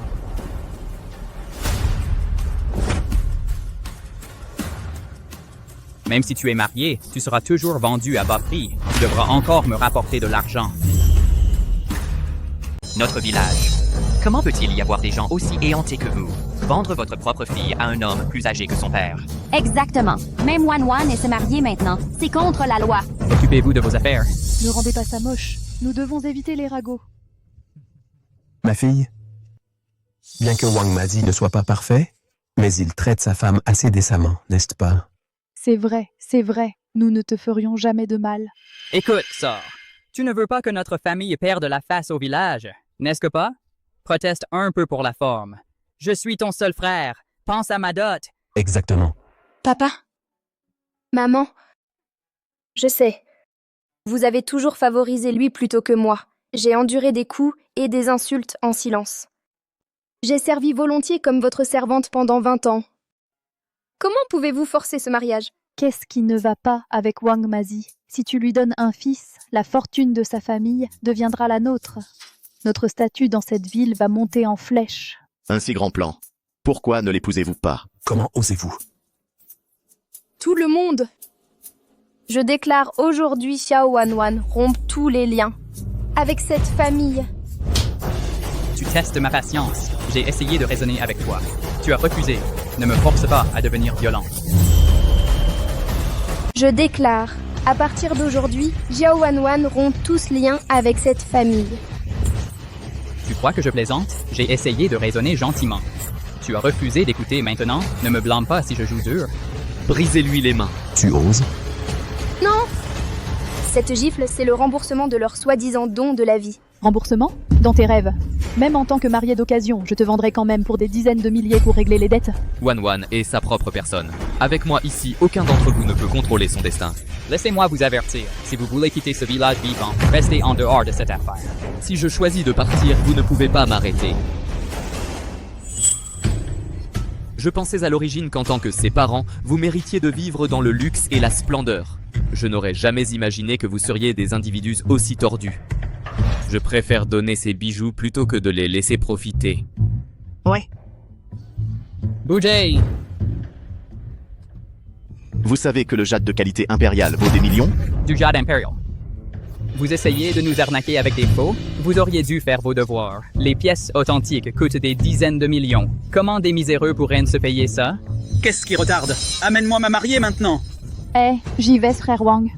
Même si tu es marié, tu seras toujours vendu à bas prix. Tu devras encore me rapporter de l'argent. Notre village. Comment peut-il y avoir des gens aussi éhontés que vous? Vendre votre propre fille à un homme plus âgé que son père. Exactement. Même Wan est se marier maintenant. C'est contre la loi. Occupez-vous de vos affaires. Ne rendez pas ça moche. Nous devons éviter les ragots. Ma fille, bien que Wang Mazi ne soit pas parfait, mais il traite sa femme assez décemment, n'est-ce pas? C'est vrai. Nous ne te ferions jamais de mal. Écoute, sœur. Tu ne veux pas que notre famille perde la face au village, n'est-ce pas? Proteste un peu pour la forme. Je suis ton seul frère. Pense à ma dot. Exactement. Papa? Maman? Je sais. Vous avez toujours favorisé lui plutôt que moi. J'ai enduré des coups et des insultes en silence. J'ai servi volontiers comme votre servante pendant 20 ans. Comment pouvez-vous forcer ce mariage? Qu'est-ce qui ne va pas avec Wang Mazi? Si tu lui donnes un fils, la fortune de sa famille deviendra la nôtre. Notre statut dans cette ville va monter en flèche. Un si grand plan. Pourquoi ne l'épousez-vous pas? Comment osez-vous? Tout le monde. Je déclare aujourd'hui Xiao Wanwan rompt tous les liens avec cette famille. Tu testes ma patience. J'ai essayé de raisonner avec toi. Tu as refusé. Ne me force pas à devenir violent. Je déclare, à partir d'aujourd'hui, Xiao Wanwan rompt tous liens avec cette famille. Tu crois que je plaisante? J'ai essayé de raisonner gentiment. Tu as refusé d'écouter maintenant? Ne me blâme pas si je joue dur. Brisez-lui les mains. Tu oses? Non! Cette gifle, c'est le remboursement de leur soi-disant don de la vie. Remboursement? Dans tes rêves. Même en tant que marié d'occasion, je te vendrai quand même pour des dizaines de milliers pour régler les dettes. Wan est sa propre personne. Avec moi ici, aucun d'entre vous ne peut contrôler son destin. Laissez-moi vous avertir. Si vous voulez quitter ce village vivant, restez en dehors de cette affaire. Si je choisis de partir, vous ne pouvez pas m'arrêter. Je pensais à l'origine qu'en tant que ses parents, vous méritiez de vivre dans le luxe et la splendeur. Je n'aurais jamais imaginé que vous seriez des individus aussi tordus. Je préfère donner ces bijoux plutôt que de les laisser profiter. Ouais. Bougez! Vous savez que le jade de qualité impériale vaut des millions? Du jade impérial. Vous essayez de nous arnaquer avec des faux? Vous auriez dû faire vos devoirs. Les pièces authentiques coûtent des dizaines de millions. Comment des miséreux pourraient se payer ça? Qu'est-ce qui retarde? Amène-moi ma mariée maintenant! J'y vais, frère Wang.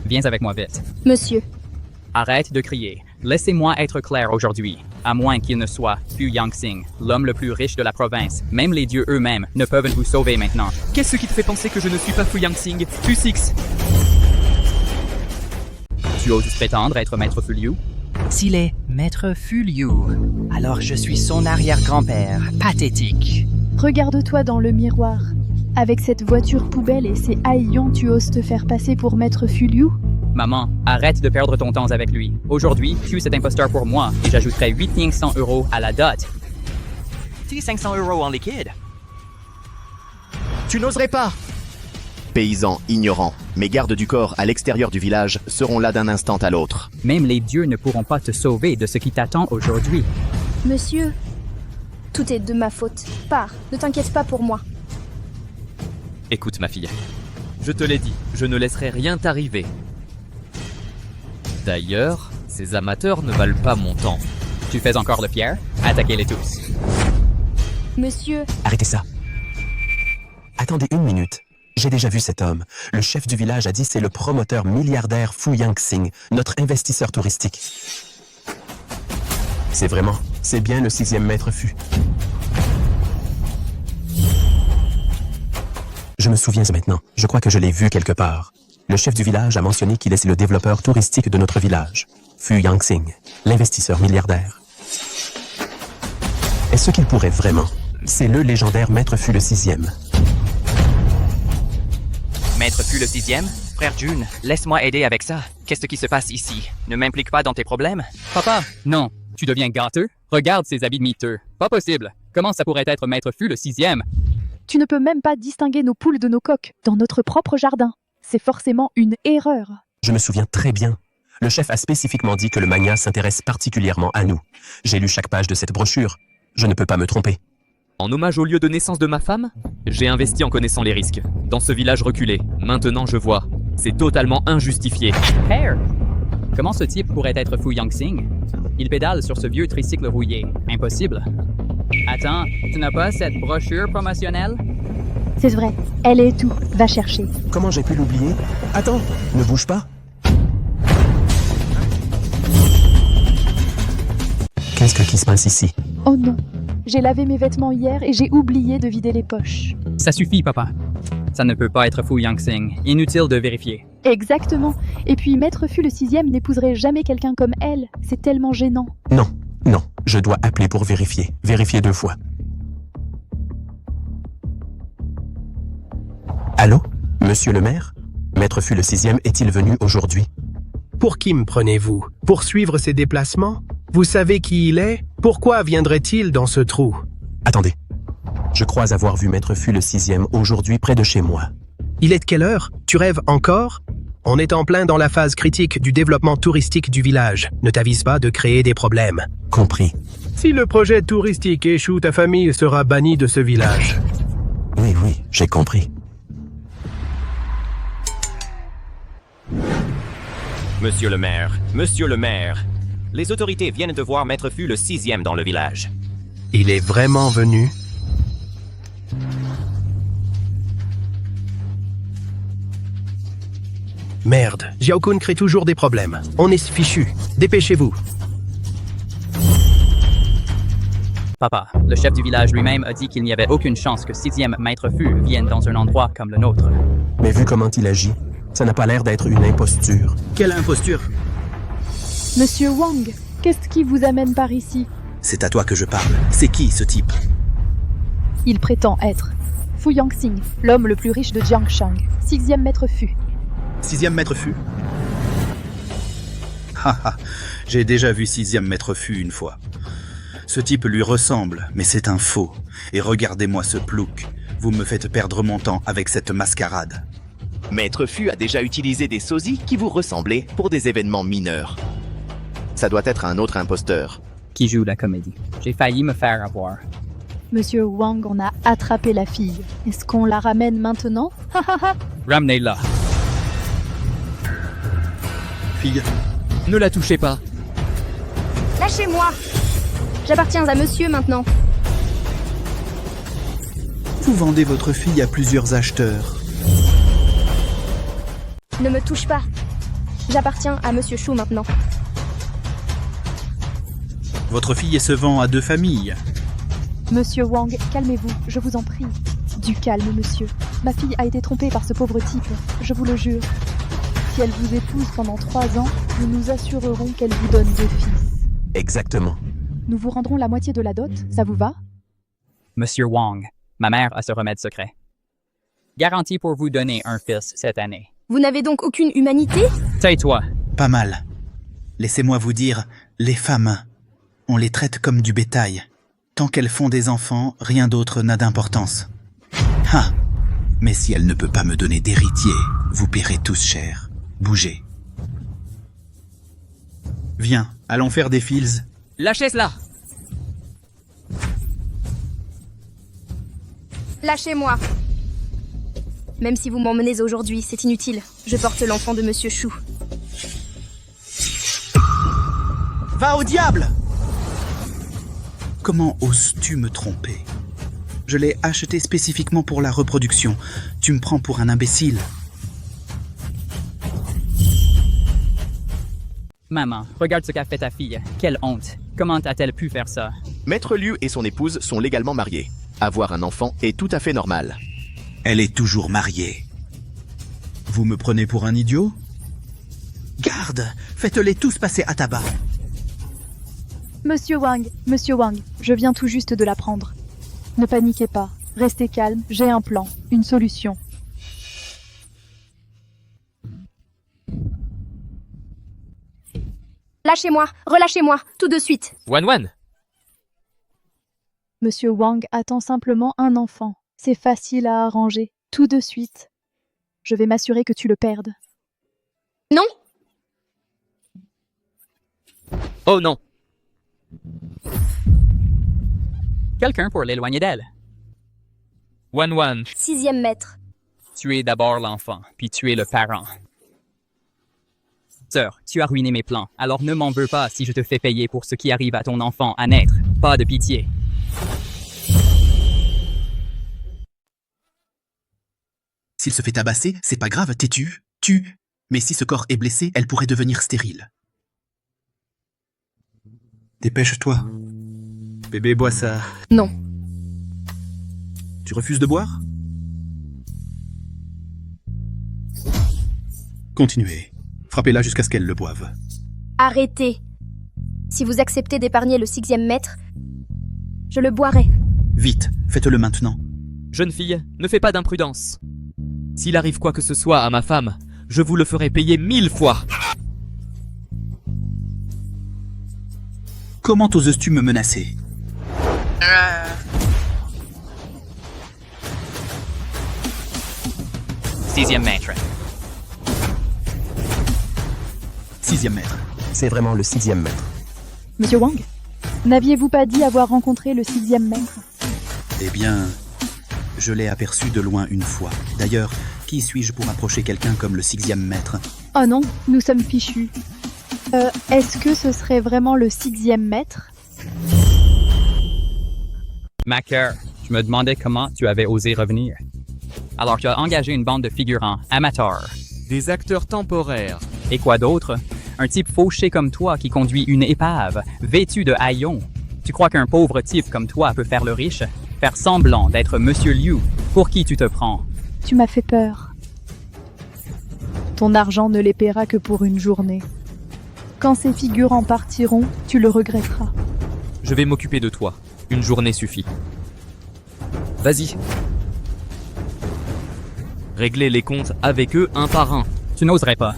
Viens avec moi vite. Monsieur. Arrête de crier. Laissez-moi être clair aujourd'hui. À moins qu'il ne soit Fu Yangxing, l'homme le plus riche de la province. Même les dieux eux-mêmes ne peuvent vous sauver maintenant. Qu'est-ce qui te fait penser que je ne suis pas Fu Yangxing? Fu Six. Tu oses prétendre être Maître Fu Liu? S'il est Maître Fu Liu, alors je suis son arrière-grand-père. Pathétique. Regarde-toi dans le miroir. Avec cette voiture poubelle et ces haillons, tu oses te faire passer pour Maître Fu Liu? Maman, arrête de perdre ton temps avec lui. Aujourd'hui, tue cet imposteur pour moi et j'ajouterai 8500 € à la dot. Tu 500 € en liquide. Tu n'oserais pas! Paysans ignorants, mes gardes du corps à l'extérieur du village seront là d'un instant à l'autre. Même les dieux ne pourront pas te sauver de ce qui t'attend aujourd'hui. Monsieur, tout est de ma faute. Pars, ne t'inquiète pas pour moi. Écoute ma fille, je te l'ai dit, je ne laisserai rien t'arriver. D'ailleurs, ces amateurs ne valent pas mon temps. Tu fais encore le fier? Attaquez-les tous. Monsieur... Arrêtez ça. Attendez une minute. J'ai déjà vu cet homme. Le chef du village a dit c'est le promoteur milliardaire Fu Yangxing, notre investisseur touristique. C'est bien le 6e maître Fu. Je me souviens maintenant. Je crois que je l'ai vu quelque part. Le chef du village a mentionné qu'il est le développeur touristique de notre village. Fu Yangxing, l'investisseur milliardaire. Est-ce qu'il pourrait vraiment? C'est le légendaire maître Fu le 6e. Maître Fu le 6e? Frère June, laisse-moi aider avec ça. Qu'est-ce qui se passe ici? Ne m'implique pas dans tes problèmes? Papa, non. Tu deviens gâteux? Regarde ces habits de miteux. Pas possible. Comment ça pourrait être Maître Fu le 6e? Tu ne peux même pas distinguer nos poules de nos coqs dans notre propre jardin. C'est forcément une erreur. Je me souviens très bien. Le chef a spécifiquement dit que le mania s'intéresse particulièrement à nous. J'ai lu chaque page de cette brochure. Je ne peux pas me tromper. En hommage au lieu de naissance de ma femme, j'ai investi en connaissant les risques. Dans ce village reculé, maintenant je vois. C'est totalement injustifié. Père! Comment ce type pourrait être Fu Yangxing? Il pédale sur ce vieux tricycle rouillé. Impossible. Attends, tu n'as pas cette brochure promotionnelle? C'est vrai, elle est tout. Va chercher. Comment j'ai pu l'oublier? Attends, ne bouge pas. Qu'est-ce qui se passe ici? Oh non, j'ai lavé mes vêtements hier et j'ai oublié de vider les poches. Ça suffit, papa. Ça ne peut pas être Fu Yangxing. Inutile de vérifier. Exactement. Et puis Maître Fu le 6e n'épouserait jamais quelqu'un comme elle. C'est tellement gênant. Non, non, je dois appeler pour vérifier. Vérifier 2 fois. Allô? Monsieur le maire? Maître Fu le 6e est-il venu aujourd'hui? Pour qui me prenez-vous? Pour suivre ses déplacements? Vous savez qui il est? Pourquoi viendrait-il dans ce trou? Attendez. Je crois avoir vu Maître Fu le 6e aujourd'hui près de chez moi. Il est de quelle heure? Tu rêves encore? On est en plein dans la phase critique du développement touristique du village. Ne t'avise pas de créer des problèmes. Compris. Si le projet touristique échoue, ta famille sera bannie de ce village. Oui, j'ai compris. Monsieur le maire, les autorités viennent de voir Maître Fu le 6e dans le village. Il est vraiment venu? Merde, Xiaokun crée toujours des problèmes. On est fichu. Dépêchez-vous. Papa, le chef du village lui-même a dit qu'il n'y avait aucune chance que 6e Maître Fu vienne dans un endroit comme le nôtre. Mais vu comment il agit, ça n'a pas l'air d'être une imposture. Quelle imposture? Monsieur Wang, qu'est-ce qui vous amène par ici? C'est à toi que je parle. C'est qui, ce type? Il prétend être Fu Yangxing, l'homme le plus riche de Jiangshang, 6e Maître Fu. 6e Maître Fu? Haha, j'ai déjà vu 6e Maître Fu une fois. Ce type lui ressemble, mais c'est un faux. Et regardez-moi ce plouc. Vous me faites perdre mon temps avec cette mascarade. Maître Fu a déjà utilisé des sosies qui vous ressemblaient pour des événements mineurs. Ça doit être un autre imposteur. Qui joue la comédie. J'ai failli me faire avoir. Monsieur Wang, on a attrapé la fille. Est-ce qu'on la ramène maintenant? Ramenez-la. Fille. Ne la touchez pas. Lâchez-moi! J'appartiens à monsieur maintenant. Vous vendez votre fille à plusieurs acheteurs. Ne me touche pas. J'appartiens à monsieur Chou maintenant. Votre fille se vend à 2 familles. Monsieur Wang, calmez-vous, je vous en prie. Du calme, monsieur. Ma fille a été trompée par ce pauvre type, je vous le jure. Si elle vous épouse pendant 3 ans, nous nous assurerons qu'elle vous donne 2 fils. Exactement. Nous vous rendrons la moitié de la dot, ça vous va? Monsieur Wang, ma mère a ce remède secret. Garantie pour vous donner un fils cette année. Vous n'avez donc aucune humanité? Tais-toi. Pas mal. Laissez-moi vous dire, les femmes, on les traite comme du bétail. Tant qu'elles font des enfants, rien d'autre n'a d'importance. Ah! Mais si elle ne peut pas me donner d'héritier, vous paierez tous cher. Bougez. Viens, allons faire des fils. Lâchez cela! Lâchez-moi. Même si vous m'emmenez aujourd'hui, c'est inutile. Je porte l'enfant de monsieur Chou. Va au diable! Comment oses-tu me tromper? Je l'ai acheté spécifiquement pour la reproduction. Tu me prends pour un imbécile. Maman, regarde ce qu'a fait ta fille. Quelle honte. Comment a-t-elle pu faire ça? Maître Liu et son épouse sont légalement mariés. Avoir un enfant est tout à fait normal. Elle est toujours mariée. Vous me prenez pour un idiot? Garde! Faites-les tous passer à tabac. Monsieur Wang, je viens tout juste de l'apprendre. Ne paniquez pas, restez calme, j'ai un plan, une solution. relâchez-moi, tout de suite. Wan. Monsieur Wang attend simplement un enfant. C'est facile à arranger, tout de suite. Je vais m'assurer que tu le perdes. Non. Oh non. Quelqu'un pour l'éloigner d'elle. Wan. 6e maître. Tu es d'abord l'enfant, puis tu es le parent. Sœur, tu as ruiné mes plans, alors ne m'en veux pas si je te fais payer pour ce qui arrive à ton enfant à naître. Pas de pitié. S'il se fait tabasser, c'est pas grave, têtu, tue. Mais si ce corps est blessé, elle pourrait devenir stérile. Dépêche-toi. Bébé, bois ça. Non. Tu refuses de boire? Continuez. Frappez-la jusqu'à ce qu'elle le boive. Arrêtez. Si vous acceptez d'épargner le 6e maître, je le boirai. Vite, faites-le maintenant. Jeune fille, ne fais pas d'imprudence. S'il arrive quoi que ce soit à ma femme, je vous le ferai payer 1000 fois. Comment oses-tu me menacer? Sixième maître. 6e maître. C'est vraiment le 6e maître. Monsieur Wang, n'aviez-vous pas dit avoir rencontré le 6e maître? Eh bien, je l'ai aperçu de loin une fois. D'ailleurs, qui suis-je pour approcher quelqu'un comme le 6e maître? Oh non, nous sommes fichus. Est-ce que ce serait vraiment le 6e maître? Ma cœur, je me demandais comment tu avais osé revenir. Alors tu as engagé une bande de figurants amateurs. Des acteurs temporaires. Et quoi d'autre? Un type fauché comme toi qui conduit une épave, vêtu de haillons. Tu crois qu'un pauvre type comme toi peut faire le riche? Faire semblant d'être Monsieur Liu? Pour qui tu te prends? Tu m'as fait peur. Ton argent ne les paiera que pour une journée. Quand ces figurants partiront, tu le regretteras. Je vais m'occuper de toi. Une journée suffit. Vas-y. Réglez les comptes avec eux un par un. Tu n'oserais pas.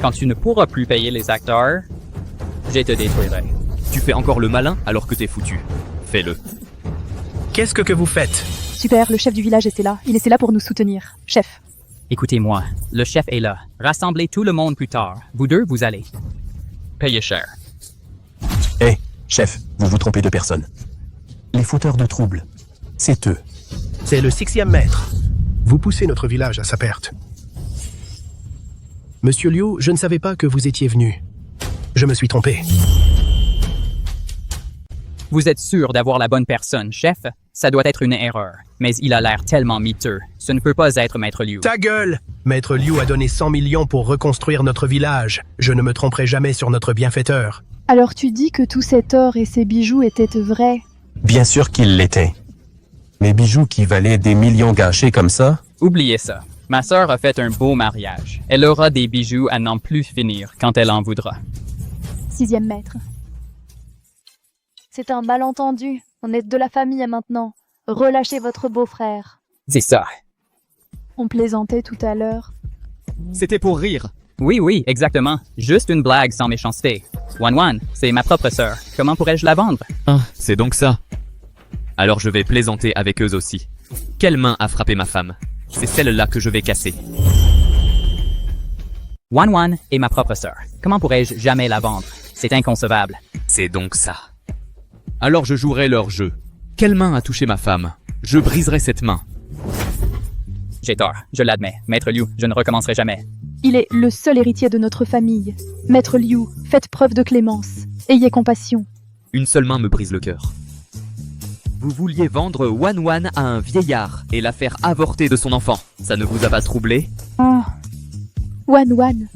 Quand tu ne pourras plus payer les acteurs, je te détruirai. Tu fais encore le malin alors que t'es foutu. Fais-le. Qu'est-ce que vous faites? Super, le chef du village était là. Il était là pour nous soutenir. Chef. Écoutez-moi, le chef est là. Rassemblez tout le monde plus tard. Vous deux, vous allez payer cher. Hé, chef, vous vous trompez de personne. Les fauteurs de troubles, c'est eux. C'est le 6e maître. Vous poussez notre village à sa perte. Monsieur Liu, je ne savais pas que vous étiez venu. Je me suis trompé. Vous êtes sûr d'avoir la bonne personne, chef? Ça doit être une erreur. Mais il a l'air tellement miteux. Ce ne peut pas être Maître Liu. Ta gueule! Maître Liu a donné 100 millions pour reconstruire notre village. Je ne me tromperai jamais sur notre bienfaiteur. Alors tu dis que tout cet or et ces bijoux étaient vrais? Bien sûr qu'ils l'étaient. Mes bijoux qui valaient des millions gâchés comme ça? Oubliez ça. Ma sœur a fait un beau mariage. Elle aura des bijoux à n'en plus finir quand elle en voudra. 6e maître. C'est un malentendu. On est de la famille maintenant. Relâchez votre beau-frère. C'est ça. On plaisantait tout à l'heure. C'était pour rire. Oui, exactement. Juste une blague sans méchanceté. Wan, c'est ma propre sœur. Comment pourrais-je la vendre? Ah, c'est donc ça. Alors je vais plaisanter avec eux aussi. Quelle main a frappé ma femme? C'est celle-là que je vais casser. Wan est ma propre sœur. Comment pourrais-je jamais la vendre? C'est inconcevable. C'est donc ça. Alors je jouerai leur jeu. Quelle main a touché ma femme? Je briserai cette main. J'ai tort, je l'admets. Maître Liu, je ne recommencerai jamais. Il est le seul héritier de notre famille. Maître Liu, faites preuve de clémence. Ayez compassion. Une seule main me brise le cœur. Vous vouliez vendre Wan à un vieillard et la faire avorter de son enfant. Ça ne vous a pas troublé? Oh. Wan,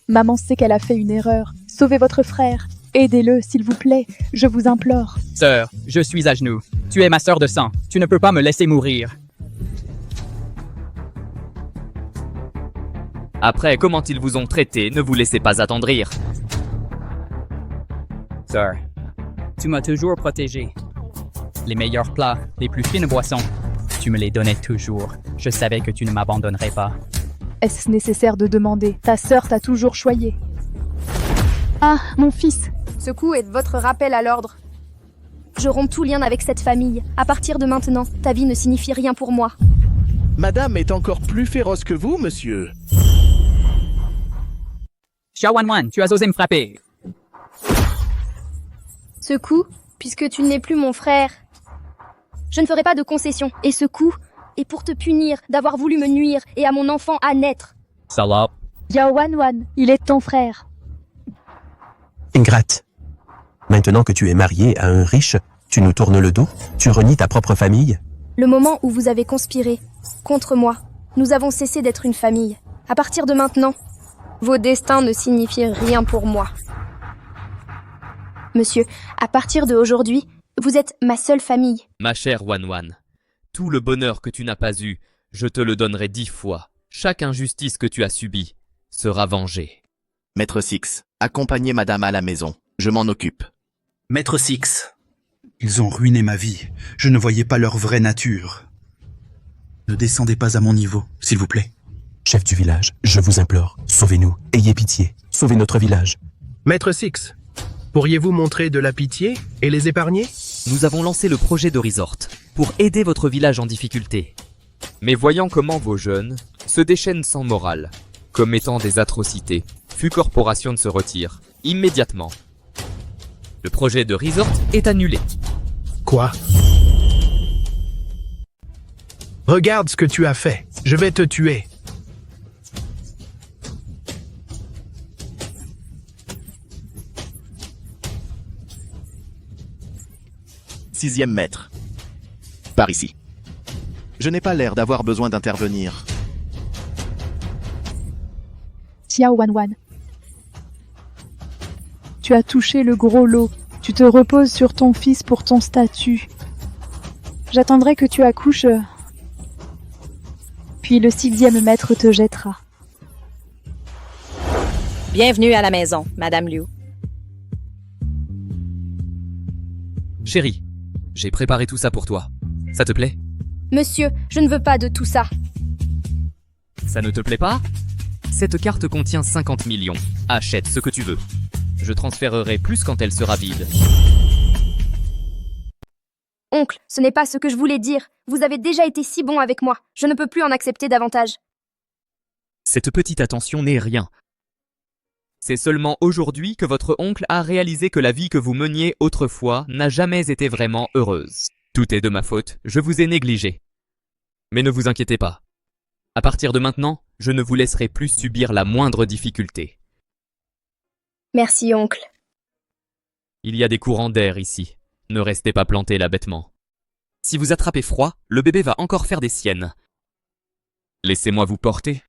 maman sait qu'elle a fait une erreur. Sauvez votre frère. Aidez-le, s'il vous plaît. Je vous implore. Sœur, je suis à genoux. Tu es ma sœur de sang. Tu ne peux pas me laisser mourir. Après comment ils vous ont traité, ne vous laissez pas attendrir. Sœur, tu m'as toujours protégé. Les meilleurs plats, les plus fines boissons, tu me les donnais toujours. Je savais que tu ne m'abandonnerais pas. Est-ce nécessaire de demander? Ta sœur t'a toujours choyé. Ah, mon fils. Ce coup est votre rappel à l'ordre. Je romps tout lien avec cette famille. À partir de maintenant, ta vie ne signifie rien pour moi. Madame est encore plus féroce que vous, monsieur. Xiao Wanwan, tu as osé me frapper. Ce coup, puisque tu n'es plus mon frère, je ne ferai pas de concession. Et ce coup est pour te punir d'avoir voulu me nuire et à mon enfant à naître. Salope. Xiao Wanwan, il est ton frère. Ingrate. Maintenant que tu es marié à un riche, tu nous tournes le dos? Tu renies ta propre famille? Le moment où vous avez conspiré contre moi, nous avons cessé d'être une famille. À partir de maintenant, vos destins ne signifient rien pour moi. Monsieur, à partir de aujourd'hui, vous êtes ma seule famille. Ma chère Wanwan, tout le bonheur que tu n'as pas eu, je te le donnerai 10 fois. Chaque injustice que tu as subie sera vengée. Maître Six, accompagnez madame à la maison. Je m'en occupe. Maître Six, ils ont ruiné ma vie. Je ne voyais pas leur vraie nature. Ne descendez pas à mon niveau, s'il vous plaît. Chef du village, je vous implore, sauvez-nous, ayez pitié, sauvez notre village. Maître Six, pourriez-vous montrer de la pitié et les épargner? Nous avons lancé le projet de resort pour aider votre village en difficulté. Mais voyant comment vos jeunes se déchaînent sans morale, commettant des atrocités, FU Corporation se retire immédiatement. Le projet de resort est annulé. Quoi? Regarde ce que tu as fait. Je vais te tuer. Sixième maître. Par ici. Je n'ai pas l'air d'avoir besoin d'intervenir. Xiao Wanwan. Tu as touché le gros lot. Tu te reposes sur ton fils pour ton statut. J'attendrai que tu accouches. Puis le 6e maître te jettera. Bienvenue à la maison, Madame Liu. Chérie, j'ai préparé tout ça pour toi. Ça te plaît? Monsieur, je ne veux pas de tout ça. Ça ne te plaît pas? Cette carte contient 50 millions. Achète ce que tu veux. Je transférerai plus quand elle sera vide. Oncle, ce n'est pas ce que je voulais dire. Vous avez déjà été si bon avec moi. Je ne peux plus en accepter davantage. Cette petite attention n'est rien. C'est seulement aujourd'hui que votre oncle a réalisé que la vie que vous meniez autrefois n'a jamais été vraiment heureuse. Tout est de ma faute, je vous ai négligé. Mais ne vous inquiétez pas. À partir de maintenant, je ne vous laisserai plus subir la moindre difficulté. Merci, oncle. Il y a des courants d'air ici. Ne restez pas plantés là bêtement. Si vous attrapez froid, le bébé va encore faire des siennes. Laissez-moi vous porter.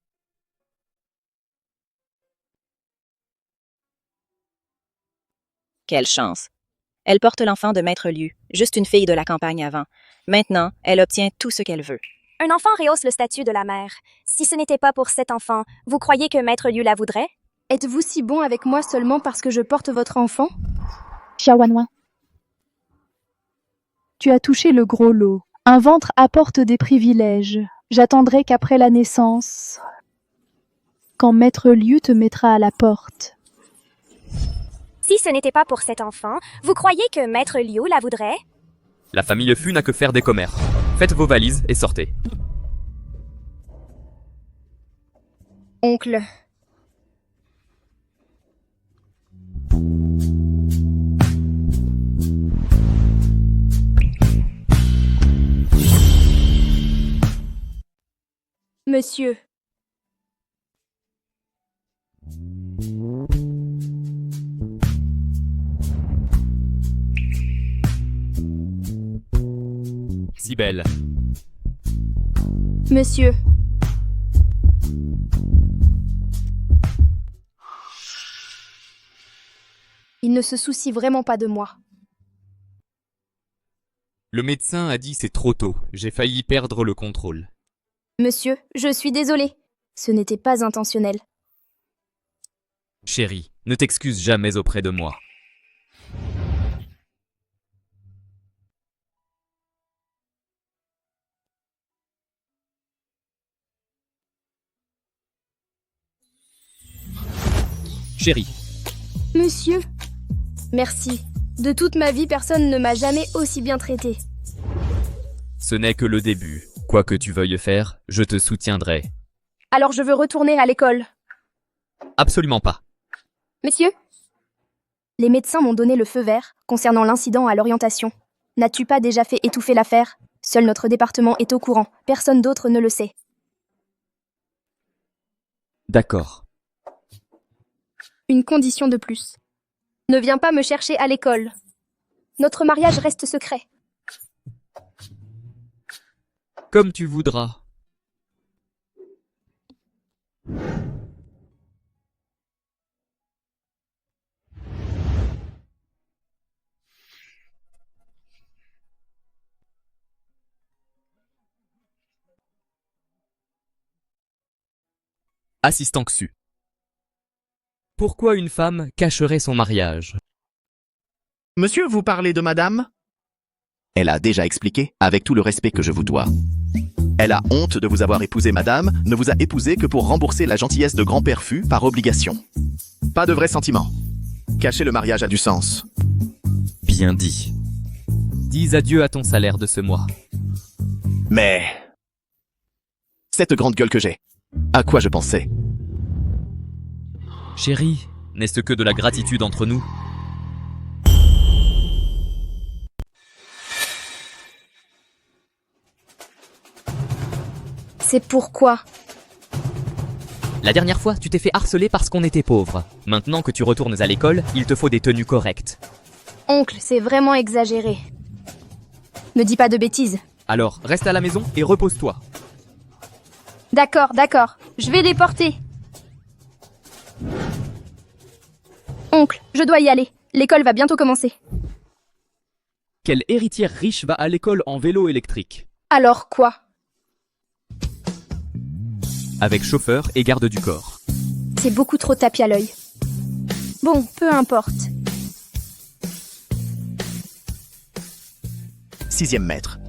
Quelle chance. Elle porte l'enfant de Maître Liu, juste une fille de la campagne avant. Maintenant, elle obtient tout ce qu'elle veut. Un enfant rehausse le statut de la mère. Si ce n'était pas pour cet enfant, vous croyez que Maître Liu la voudrait? Êtes-vous si bon avec moi seulement parce que je porte votre enfant? Xiao Wanwan. Tu as touché le gros lot. Un ventre apporte des privilèges. J'attendrai qu'après la naissance, quand Maître Liu te mettra à la porte. Si ce n'était pas pour cet enfant, vous croyez que Maître Liu la voudrait? La famille Fu n'a que faire des commères. Faites vos valises et sortez. Oncle. Monsieur. Si belle. Monsieur. Il ne se soucie vraiment pas de moi. Le médecin a dit c'est trop tôt. J'ai failli perdre le contrôle. Monsieur, je suis désolée. Ce n'était pas intentionnel. Chérie, ne t'excuse jamais auprès de moi. Chérie. Monsieur, merci. De toute ma vie, personne ne m'a jamais aussi bien traité. Ce n'est que le début. Quoi que tu veuilles faire, je te soutiendrai. Alors je veux retourner à l'école. Absolument pas. Messieurs, les médecins m'ont donné le feu vert concernant l'incident à l'orientation. N'as-tu pas déjà fait étouffer l'affaire? Seul notre département est au courant. Personne d'autre ne le sait. D'accord. Une condition de plus. Ne viens pas me chercher à l'école. Notre mariage reste secret. Comme tu voudras. Assistant Xu. Pourquoi une femme cacherait son mariage? Monsieur, vous parlez de madame? Elle a déjà expliqué, avec tout le respect que je vous dois. Elle a honte de vous avoir épousé, madame, ne vous a épousé que pour rembourser la gentillesse de grand-père Fu par obligation. Pas de vrai sentiment. Cacher le mariage a du sens. Bien dit. Dis adieu à ton salaire de ce mois. Mais... cette grande gueule que j'ai, à quoi je pensais? Chérie, n'est-ce que de la gratitude entre nous? C'est pourquoi. La dernière fois, tu t'es fait harceler parce qu'on était pauvre. Maintenant que tu retournes à l'école, il te faut des tenues correctes. Oncle, c'est vraiment exagéré. Ne dis pas de bêtises. Alors, reste à la maison et repose-toi. D'accord, d'accord. Je vais les porter. Oncle, je dois y aller. L'école va bientôt commencer. Quelle héritière riche va à l'école en vélo électrique? Alors quoi? Avec chauffeur et garde du corps. C'est beaucoup trop tapis à l'œil. Bon, peu importe. 6e maître.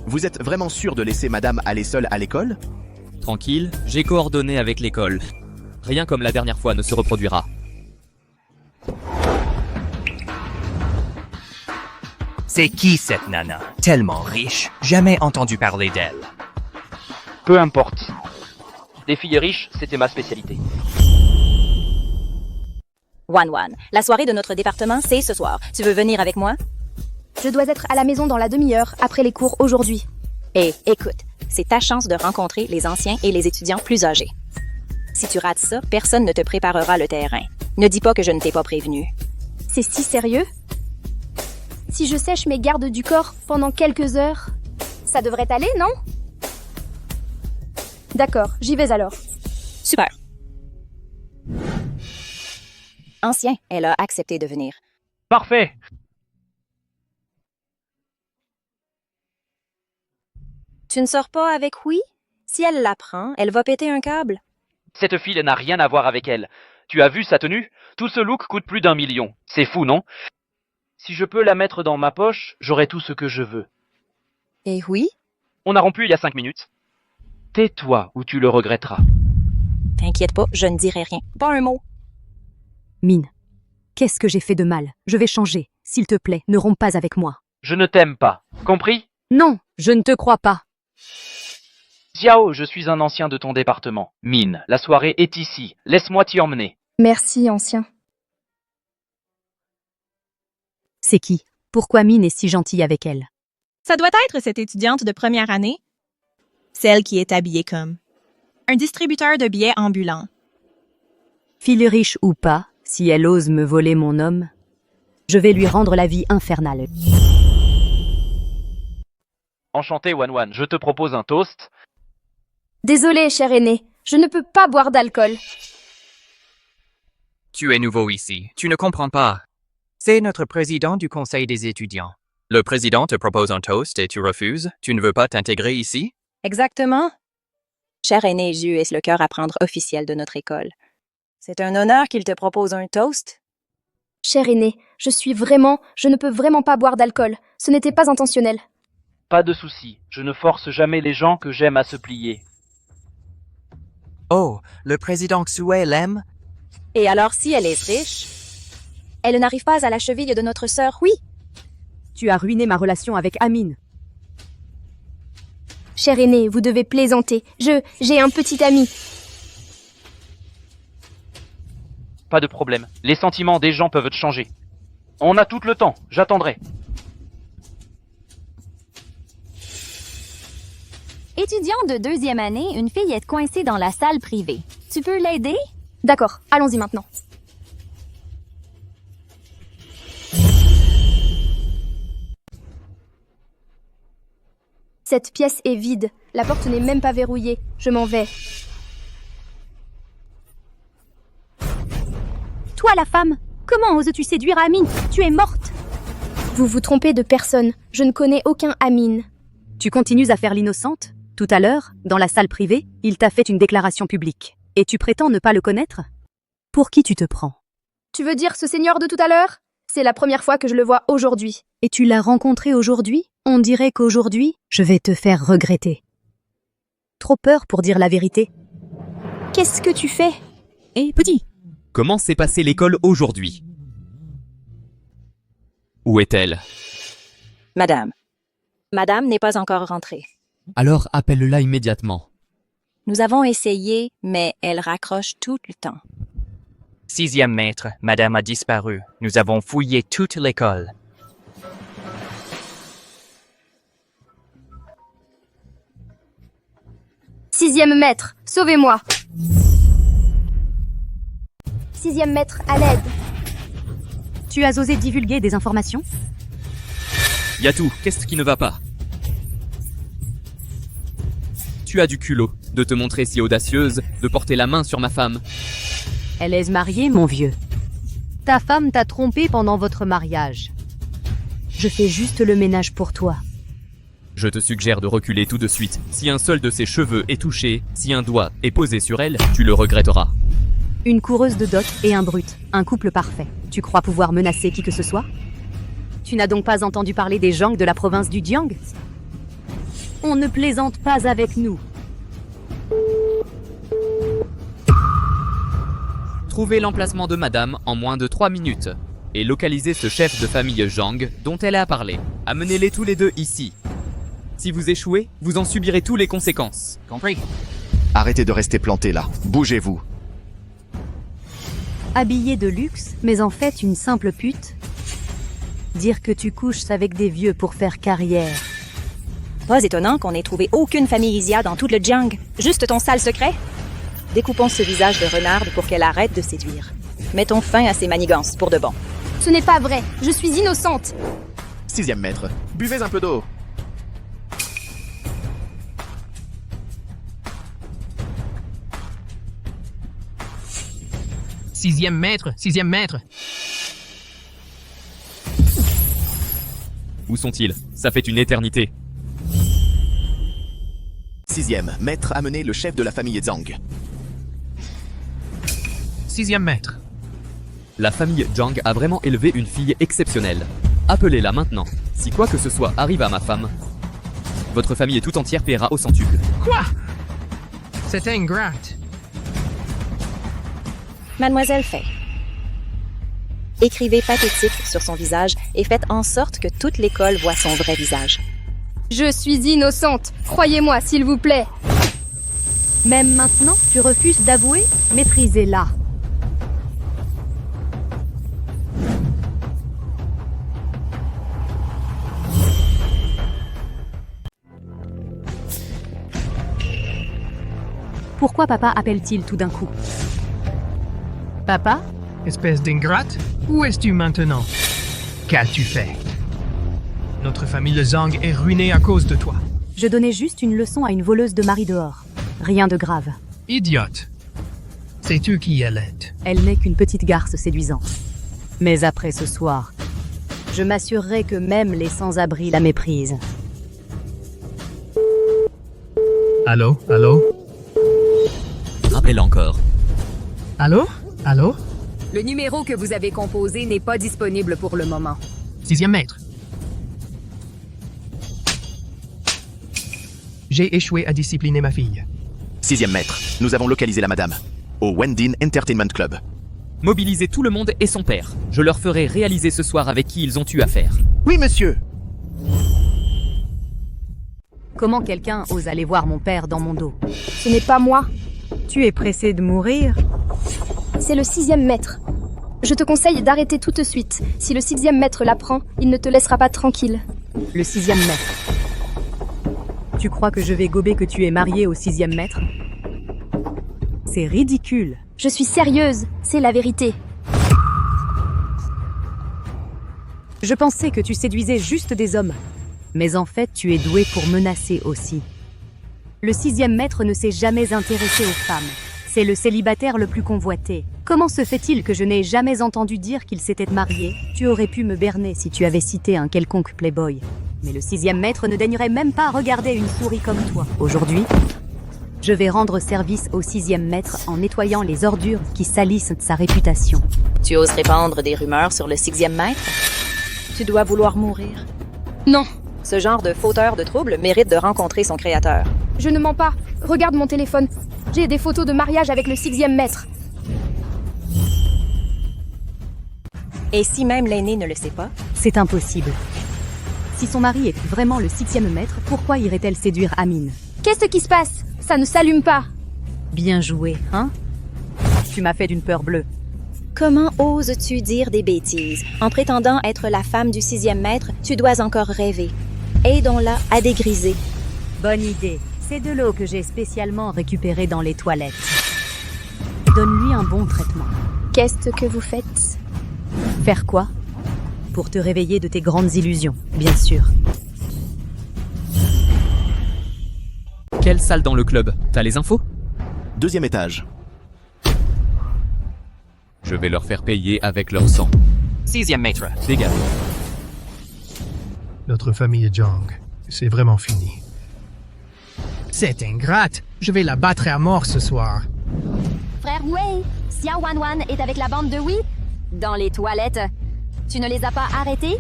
Vous êtes vraiment sûr de laisser madame aller seule à l'école? Tranquille, j'ai coordonné avec l'école. Rien comme la dernière fois ne se reproduira. C'est qui cette nana? Tellement riche, jamais entendu parler d'elle. Peu importe. Des filles riches, c'était ma spécialité. Wan, la soirée de notre département, c'est ce soir. Tu veux venir avec moi? Je dois être à la maison dans la demi-heure après les cours aujourd'hui. Écoute, c'est ta chance de rencontrer les anciens et les étudiants plus âgés. Si tu rates ça, personne ne te préparera le terrain. Ne dis pas que je ne t'ai pas prévenu. C'est si sérieux? Si je sèche mes gardes du corps pendant quelques heures, ça devrait aller, non? D'accord, j'y vais alors. Super. Ancien, elle a accepté de venir. Parfait. Tu ne sors pas avec Oui? Si elle l'apprend, elle va péter un câble. Cette fille n'a rien à voir avec elle. Tu as vu sa tenue? Tout ce look coûte plus d'1 million. C'est fou, non? Si je peux la mettre dans ma poche, j'aurai tout ce que je veux. Et oui? On a rompu il y a 5 minutes. Tais-toi ou tu le regretteras. T'inquiète pas, je ne dirai rien. Pas un mot. Mine, qu'est-ce que j'ai fait de mal? Je vais changer. S'il te plaît, ne romps pas avec moi. Je ne t'aime pas. Compris? Non, je ne te crois pas. Xiao, je suis un ancien de ton département. Mine, la soirée est ici. Laisse-moi t'y emmener. Merci, ancien. C'est qui? Pourquoi Mine est si gentille avec elle? Ça doit être cette étudiante de première année. Celle qui est habillée comme un distributeur de billets ambulant. Fille riche ou pas, si elle ose me voler mon homme, je vais lui rendre la vie infernale. Enchanté, Wan, je te propose un toast. Désolé, cher aîné, je ne peux pas boire d'alcool. Tu es nouveau ici, tu ne comprends pas. C'est notre président du conseil des étudiants. Le président te propose un toast et tu refuses? Tu ne veux pas t'intégrer ici? Exactement. Cher aîné Ju est le cœur à prendre officiel de notre école. C'est un honneur qu'il te propose un toast. Cher aîné, je ne peux vraiment pas boire d'alcool. Ce n'était pas intentionnel. Pas de souci, je ne force jamais les gens que j'aime à se plier. Oh, le président Xue l'aime? Et alors si elle est riche? Elle n'arrive pas à la cheville de notre sœur, oui. Tu as ruiné ma relation avec Amine. Cher aîné, vous devez plaisanter. J'ai un petit ami. Pas de problème. Les sentiments des gens peuvent changer. On a tout le temps. J'attendrai. Étudiant de 2e année, une fille est coincée dans la salle privée. Tu peux l'aider? D'accord, allons-y maintenant. Cette pièce est vide. La porte n'est même pas verrouillée. Je m'en vais. Toi, la femme, comment oses-tu séduire Amine? Tu es morte. Vous vous trompez de personne. Je ne connais aucun Amine. Tu continues à faire l'innocente? Tout à l'heure, dans la salle privée, il t'a fait une déclaration publique. Et tu prétends ne pas le connaître? Pour qui tu te prends? Tu veux dire ce seigneur de tout à l'heure? C'est la première fois que je le vois aujourd'hui. Et tu l'as rencontré aujourd'hui? On dirait qu'aujourd'hui, je vais te faire regretter. Trop peur pour dire la vérité. Qu'est-ce que tu fais? Eh, petit! Comment s'est passée l'école aujourd'hui? Où est-elle? Madame. Madame n'est pas encore rentrée. Alors appelle-la immédiatement. Nous avons essayé, mais elle raccroche tout le temps. 6e maître, madame a disparu. Nous avons fouillé toute l'école. Sixième maître, sauvez-moi. 6e maître, à l'aide. Tu as osé divulguer des informations? Yatou, qu'est-ce qui ne va pas? Tu as du culot de te montrer si audacieuse, de porter la main sur ma femme. Elle est mariée, mon vieux. Ta femme t'a trompé pendant votre mariage. Je fais juste le ménage pour toi. Je te suggère de reculer tout de suite. Si un seul de ses cheveux est touché, si un doigt est posé sur elle, tu le regretteras. Une coureuse de dot et un brut, un couple parfait. Tu crois pouvoir menacer qui que ce soit? Tu n'as donc pas entendu parler des Zhang de la province du Jiang? On ne plaisante pas avec nous. Trouvez l'emplacement de madame en moins de 3 minutes. Et localisez ce chef de famille Zhang dont elle a parlé. Amenez-les tous les deux ici. Si vous échouez, vous en subirez toutes les conséquences. Compris? Arrêtez de rester planté là. Bougez-vous. Habillée de luxe, mais en fait une simple pute? Dire que tu couches avec des vieux pour faire carrière. Pas étonnant qu'on n'ait trouvé aucune famille Isia dans tout le Jiang. Juste ton sale secret? Découpons ce visage de renarde pour qu'elle arrête de séduire. Mettons fin à ses manigances pour de bon. Ce n'est pas vrai. Je suis innocente. 6e maître, buvez un peu d'eau. Sixième maître. Où sont-ils? Ça fait une éternité. 6e maître, amenez le chef de la famille Zhang. 6e maître. La famille Zhang a vraiment élevé une fille exceptionnelle. Appelez-la maintenant. Si quoi que ce soit arrive à ma femme, votre famille tout entière paiera au centuple. Quoi? C'est ingrate. Mademoiselle Fay. Écrivez pathétique sur son visage et faites en sorte que toute l'école voit son vrai visage. Je suis innocente. Croyez-moi, s'il vous plaît. Même maintenant, tu refuses d'avouer? Maîtrisez-la. Pourquoi papa appelle-t-il tout d'un coup? Papa? Espèce d'ingrate, où es-tu maintenant? Qu'as-tu fait? Notre famille le Zhang est ruinée à cause de toi. Je donnais juste une leçon à une voleuse de mari dehors. Rien de grave. Idiote. Sais-tu qui elle est? Elle n'est qu'une petite garce séduisante. Mais après ce soir, je m'assurerai que même les sans-abri la méprisent. Allô? Rappelle encore. Allô? Le numéro que vous avez composé n'est pas disponible pour le moment. 6e maître. J'ai échoué à discipliner ma fille. 6e maître, nous avons localisé la madame. Au Wendin Entertainment Club. Mobilisez tout le monde et son père. Je leur ferai réaliser ce soir avec qui ils ont eu affaire. Oui, monsieur. Comment quelqu'un ose aller voir mon père dans mon dos? Ce n'est pas moi. Tu es pressé de mourir? C'est le 6e maître. Je te conseille d'arrêter tout de suite. Si le 6e maître l'apprend, il ne te laissera pas tranquille. Le 6e maître. Tu crois que je vais gober que tu es marié au 6e maître? C'est ridicule. Je suis sérieuse, c'est la vérité. Je pensais que tu séduisais juste des hommes. Mais en fait, tu es doué pour menacer aussi. Le 6e maître ne s'est jamais intéressé aux femmes. C'est le célibataire le plus convoité. Comment se fait-il que je n'ai jamais entendu dire qu'il s'était marié? Tu aurais pu me berner si tu avais cité un quelconque playboy. Mais le 6e maître ne daignerait même pas regarder une souris comme toi. Aujourd'hui, je vais rendre service au 6e maître en nettoyant les ordures qui salissent sa réputation. Tu oses répandre des rumeurs sur le 6e maître? Tu dois vouloir mourir. Non. Ce genre de fauteur de troubles mérite de rencontrer son créateur. Je ne mens pas. Regarde mon téléphone. J'ai des photos de mariage avec le 6e maître. Et si même l'aîné ne le sait pas? C'est impossible. Si son mari est vraiment le 6e maître, pourquoi irait-elle séduire Amine? Qu'est-ce qui se passe? Ça ne s'allume pas. Bien joué, hein? Tu m'as fait d'une peur bleue. Comment oses-tu dire des bêtises? En prétendant être la femme du 6e maître, tu dois encore rêver. Aidons-la à dégriser. Bonne idée. C'est de l'eau que j'ai spécialement récupérée dans les toilettes. Donne-lui un bon traitement. Qu'est-ce que vous faites? Faire quoi? Pour te réveiller de tes grandes illusions, bien sûr. Quelle salle dans le club? T'as les infos? 2e étage. Je vais leur faire payer avec leur sang. 6e maître. Dégage. Notre famille Zhang, c'est vraiment fini. C'est ingrate. Je vais la battre à mort ce soir. Frère Wei, Xiao Wanwan est avec la bande de Wei? Dans les toilettes. Tu ne les as pas arrêtés?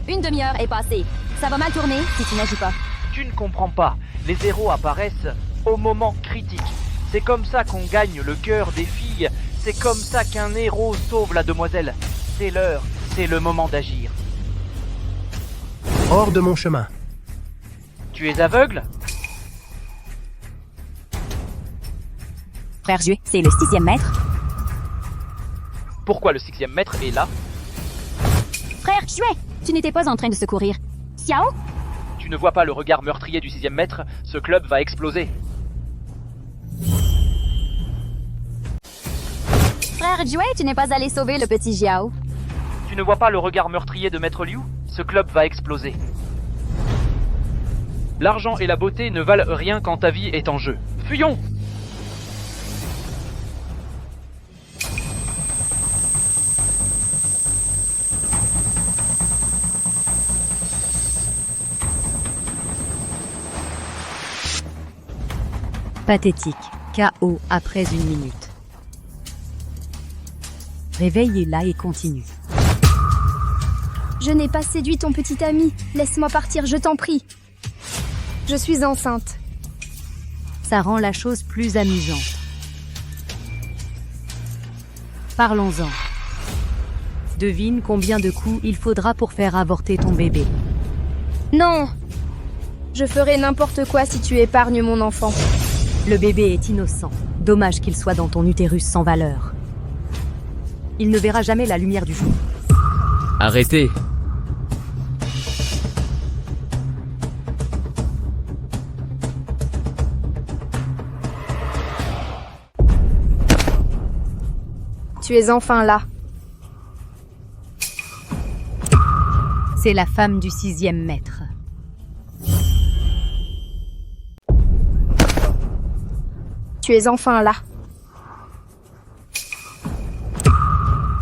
Une demi-heure est passée. Ça va mal tourner si tu n'agis pas. Tu ne comprends pas. Les héros apparaissent au moment critique. C'est comme ça qu'on gagne le cœur des filles. C'est comme ça qu'un héros sauve la demoiselle. C'est l'heure, c'est le moment d'agir. Hors de mon chemin. Tu es aveugle? Frère Jue, c'est le 6e maître. Pourquoi le 6e maître est là? Frère Jue, tu n'étais pas en train de secourir Xiao? Tu ne vois pas le regard meurtrier du 6e maître? Ce club va exploser. Frère Jue, tu n'es pas allé sauver le petit Xiao? Tu ne vois pas le regard meurtrier de Maître Liu? Ce club va exploser. L'argent et la beauté ne valent rien quand ta vie est en jeu. Fuyons! Pathétique. KO après 1 minute. Réveillez-la et continue. Je n'ai pas séduit ton petit ami. Laisse-moi partir, je t'en prie. Je suis enceinte. Ça rend la chose plus amusante. Parlons-en. Devine combien de coups il faudra pour faire avorter ton bébé. Non! Je ferai n'importe quoi si tu épargnes mon enfant. Le bébé est innocent. Dommage qu'il soit dans ton utérus sans valeur. Il ne verra jamais la lumière du jour. Arrêtez. Tu es enfin là. C'est la femme du 6e maître. Tu es enfin là.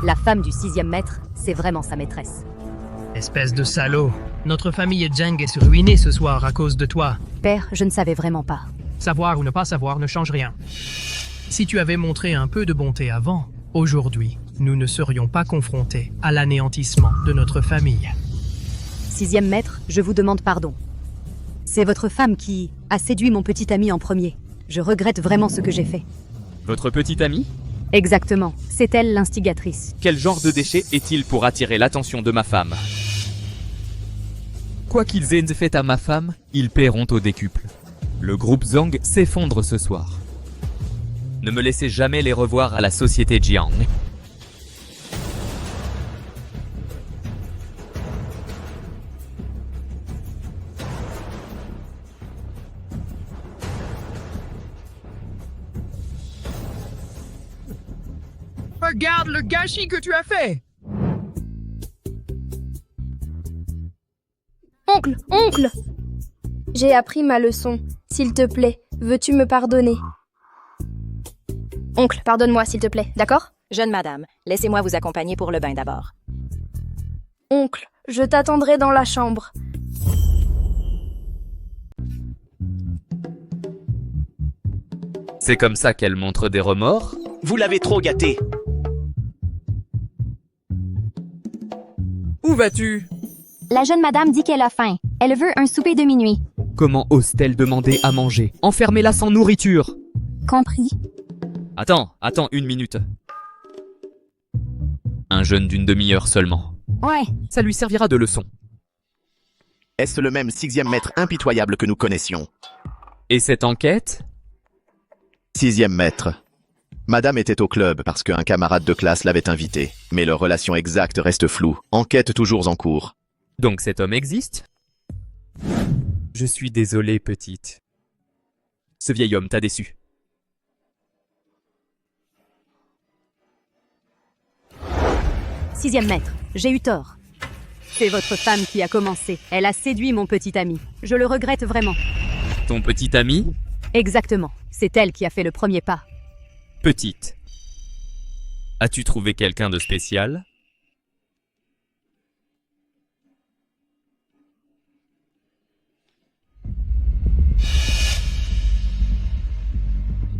La femme du 6e maître, c'est vraiment sa maîtresse. Espèce de salaud. Notre famille Zhang est ruinée ce soir à cause de toi. Père, je ne savais vraiment pas. Savoir ou ne pas savoir ne change rien. Si tu avais montré un peu de bonté avant, aujourd'hui, nous ne serions pas confrontés à l'anéantissement de notre famille. 6e maître, je vous demande pardon. C'est votre femme qui a séduit mon petit ami en premier. Je regrette vraiment ce que j'ai fait. Votre petit ami? Exactement, c'est elle l'instigatrice. Quel genre de déchet est-il pour attirer l'attention de ma femme? Quoi qu'ils aient fait à ma femme, ils paieront au décuple. Le groupe Zhang s'effondre ce soir. Ne me laissez jamais les revoir à la société Jiang. Regarde le gâchis que tu as fait. Oncle! J'ai appris ma leçon. S'il te plaît, veux-tu me pardonner? Oncle, pardonne-moi s'il te plaît, d'accord? Jeune madame, laissez-moi vous accompagner pour le bain d'abord. Oncle, je t'attendrai dans la chambre. C'est comme ça qu'elle montre des remords? Vous l'avez trop gâté. Où vas-tu? La jeune madame dit qu'elle a faim. Elle veut un souper de minuit. Comment ose-t-elle demander à manger? Enfermez-la sans nourriture. Compris. Attends, une minute. Un jeûne d'une demi-heure seulement. Ouais. Ça lui servira de leçon. Est-ce le même 6e maître impitoyable que nous connaissions? Et cette enquête? 6e maître. Madame était au club parce qu'un camarade de classe l'avait invitée, mais leur relation exacte reste floue. Enquête toujours en cours. Donc cet homme existe? Je suis désolé, petite. Ce vieil homme t'a déçu. Sixième maître, j'ai eu tort. C'est votre femme qui a commencé. Elle a séduit mon petit ami. Je le regrette vraiment. Ton petit ami? Exactement. C'est elle qui a fait le premier pas. Petite. As-tu trouvé quelqu'un de spécial?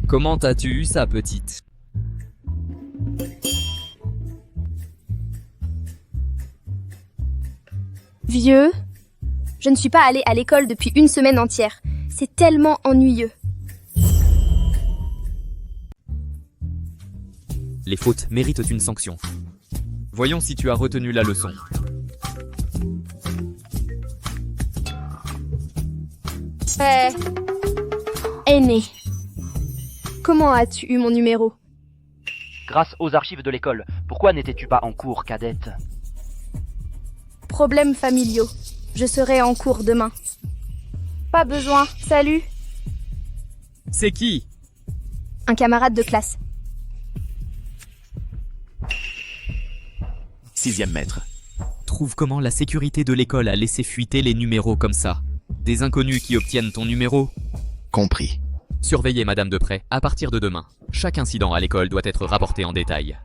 Comment as-tu eu ça, petite? Vieux, je ne suis pas allée à l'école depuis une semaine entière. C'est tellement ennuyeux. Les fautes méritent une sanction. Voyons si tu as retenu la leçon. Aîné. Comment as-tu eu mon numéro? Grâce aux archives de l'école. Pourquoi n'étais-tu pas en cours, cadette? Problèmes familiaux. Je serai en cours demain. Pas besoin. Salut. C'est qui? Un camarade de classe. 6e maître. Trouve comment la sécurité de l'école a laissé fuiter les numéros comme ça. Des inconnus qui obtiennent ton numéro? Compris. Surveillez madame de près, à partir de demain. Chaque incident à l'école doit être rapporté en détail.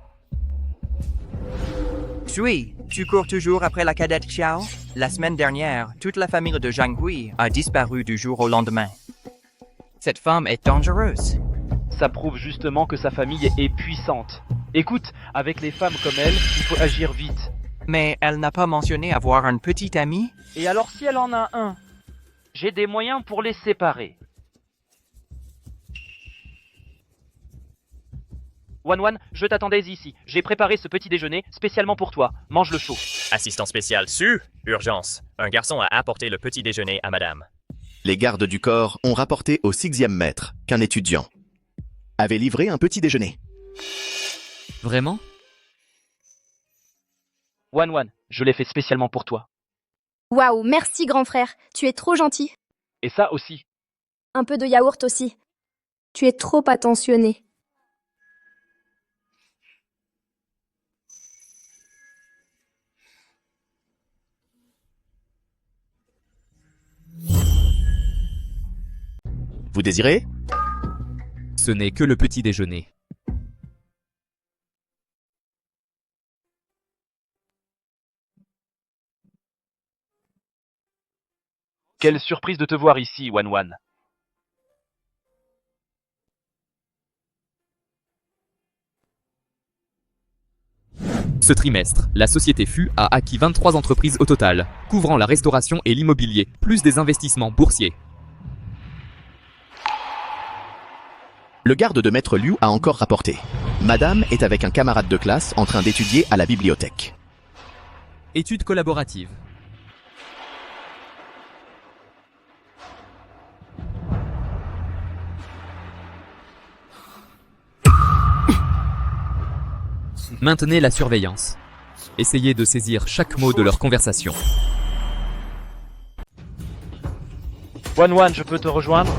Sui, tu cours toujours après la cadette Xiao? La semaine dernière, toute la famille de Zhang Hui a disparu du jour au lendemain. Cette femme est dangereuse. Ça prouve justement que sa famille est puissante. Écoute, avec les femmes comme elle, il faut agir vite. Mais elle n'a pas mentionné avoir un petit ami? Et alors si elle en a un? J'ai des moyens pour les séparer. Wan, je t'attendais ici. J'ai préparé ce petit déjeuner spécialement pour toi. Mange-le chaud. Assistant spécial Su, urgence. Un garçon a apporté le petit déjeuner à madame. Les gardes du corps ont rapporté au 6e maître qu'un étudiant avait livré un petit déjeuner. Vraiment? Wan, je l'ai fait spécialement pour toi. Waouh, merci grand frère. Tu es trop gentil. Et ça aussi. Un peu de yaourt aussi. Tu es trop attentionné. Vous désirez? Ce n'est que le petit déjeuner. Quelle surprise de te voir ici, Wan. Ce trimestre, la société FU a acquis 23 entreprises au total, couvrant la restauration et l'immobilier, plus des investissements boursiers. Le garde de Maître Liu a encore rapporté. Madame est avec un camarade de classe en train d'étudier à la bibliothèque. Étude collaborative. Maintenez la surveillance. Essayez de saisir chaque mot de leur conversation. Wan, je peux te rejoindre?